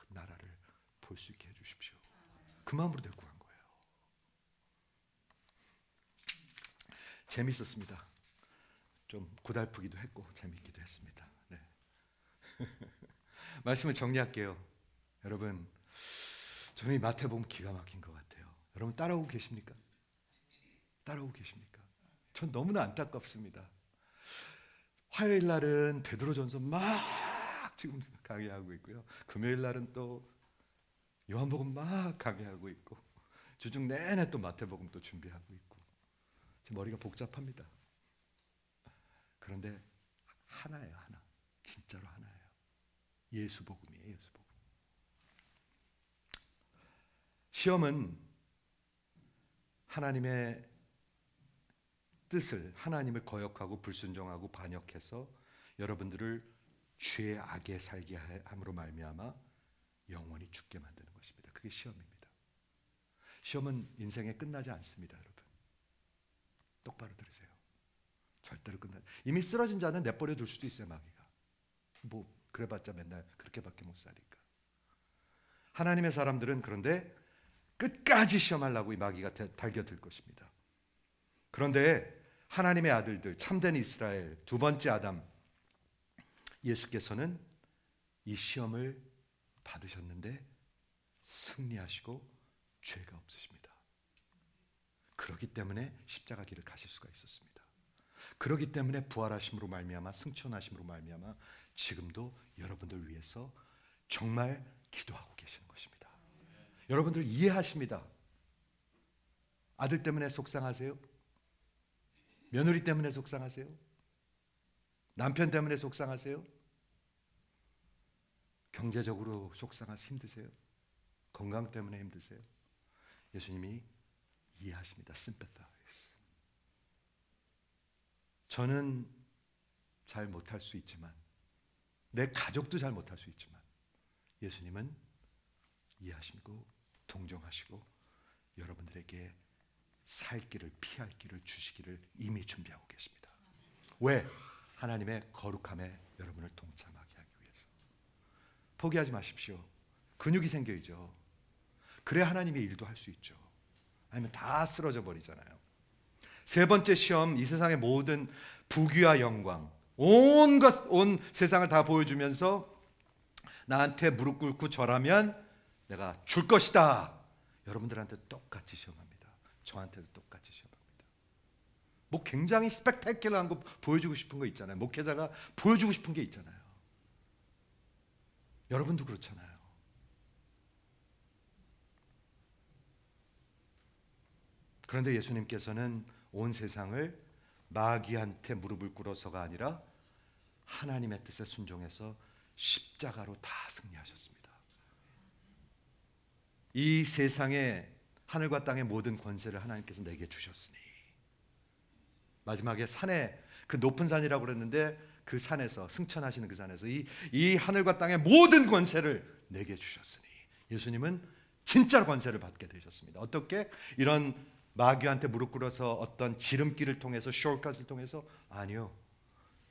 나라를 볼 수 있게 해주십시오. 그 마음으로 데리고 간 거예요. 재밌었습니다. 좀 고달프기도 했고 재밌기도 했습니다. 네. 말씀을 정리할게요. 여러분, 저는 이 마태복음 기가 막힌 것 같아요. 여러분 따라오고 계십니까? 따라오고 계십니까? 전 너무나 안타깝습니다. 화요일 날은 베드로전서 막 지금 강의하고 있고요. 금요일 날은 또 요한복음 막 강의하고 있고 주중 내내 또 마태복음 또 준비하고 있고 제 머리가 복잡합니다. 그런데 하나예요, 하나. 진짜로 하나예요. 예수복음이에요, 예수복음. 시험은 하나님의 뜻을, 하나님을 거역하고 불순종하고 반역해서 여러분들을 죄의 악에 살게 함으로 말미암아 영원히 죽게 만드는 것입니다. 그게 시험입니다. 시험은 인생에 끝나지 않습니다, 여러분. 똑바로 들으세요. 절대로 이미 쓰러진 자는 내버려 둘 수도 있어요, 마귀가. 뭐 그래봤자 맨날 그렇게밖에 못 사니까. 하나님의 사람들은 그런데 끝까지 시험하려고 이 마귀가 달겨들 것입니다. 그런데 하나님의 아들들, 참된 이스라엘, 두 번째 아담 예수께서는 이 시험을 받으셨는데 승리하시고 죄가 없으십니다. 그렇기 때문에 십자가 길을 가실 수가 있었습니다. 그렇기 때문에 부활하심으로 말미암아 승천하심으로 말미암아 지금도 여러분들 위해서 정말 기도하고 계시는 것입니다. 여러분들 이해하십니다. 아들 때문에 속상하세요? 며느리 때문에 속상하세요? 남편 때문에 속상하세요? 경제적으로 속상해서 힘드세요? 건강 때문에 힘드세요? 예수님이 이해하십니다. sympathize. 저는 잘 못할 수 있지만 내 가족도 잘 못할 수 있지만 예수님은 이해하시고 동정하시고 여러분들에게 살 길을 피할 길을 주시기를 이미 준비하고 계십니다. 왜? 하나님의 거룩함에 여러분을 동참하게 하기 위해서. 포기하지 마십시오. 근육이 생겨야죠. 그래야 하나님의 일도 할 수 있죠. 아니면 다 쓰러져 버리잖아요. 세 번째 시험, 이 세상의 모든 부귀와 영광, 온 세상을 다 보여주면서 나한테 무릎 꿇고 절하면 내가 줄 것이다. 여러분들한테 똑같이 시험합니다. 저한테도 똑같이 시험합니다. 뭐 굉장히 스펙타클러한 거 보여주고 싶은 거 있잖아요. 목회자가 보여주고 싶은 게 있잖아요. 여러분도 그렇잖아요. 그런데 예수님께서는 온 세상을 마귀한테 무릎을 꿇어서가 아니라 하나님의 뜻에 순종해서 십자가로 다 승리하셨습니다. 이 세상의 하늘과 땅의 모든 권세를 하나님께서 내게 주셨으니, 마지막에 산에, 그 높은 산이라고 그랬는데 그 산에서, 승천하시는 그 산에서 이 하늘과 땅의 모든 권세를 내게 주셨으니, 예수님은 진짜 권세를 받게 되셨습니다. 어떻게? 이런 마귀한테 무릎 꿇어서 어떤 지름길을 통해서, 숏컷을 통해서, 아니요,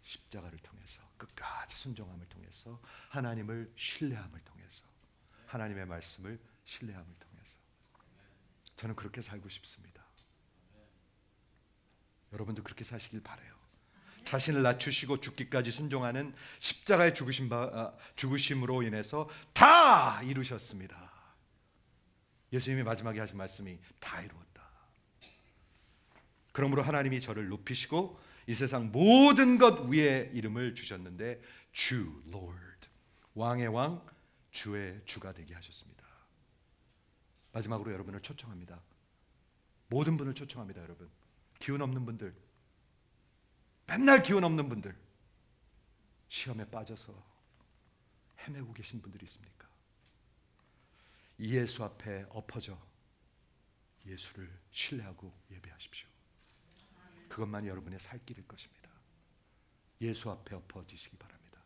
십자가를 통해서, 끝까지 순종함을 통해서, 하나님을 신뢰함을 통해서, 하나님의 말씀을 신뢰함을 통해서. 저는 그렇게 살고 싶습니다. 여러분도 그렇게 사시길 바라요. 자신을 낮추시고 죽기까지 순종하는 십자가의 죽으심으로 인해서 다 이루셨습니다. 예수님이 마지막에 하신 말씀이 다 이루었다. 그러므로 하나님이 저를 높이시고 이 세상 모든 것 위에 이름을 주셨는데 주, Lord, 왕의 왕, 주의 주가 되게 하셨습니다. 마지막으로 여러분을 초청합니다. 모든 분을 초청합니다. 여러분, 기운 없는 분들, 맨날 기운 없는 분들, 시험에 빠져서 헤매고 계신 분들이 있습니까? 이 예수 앞에 엎어져 예수를 신뢰하고 예배하십시오. 그것만이 여러분의 살 길일 것입니다. 예수 앞에 엎어지시기 바랍니다.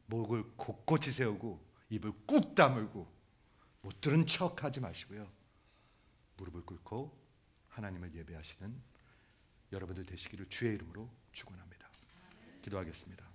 목을 곳곳이 세우고 입을 꾹 다물고 못 들은 척하지 마시고요, 무릎을 꿇고 하나님을 예배하시는 여러분들 되시기를 주의 이름으로 축원합니다. 기도하겠습니다.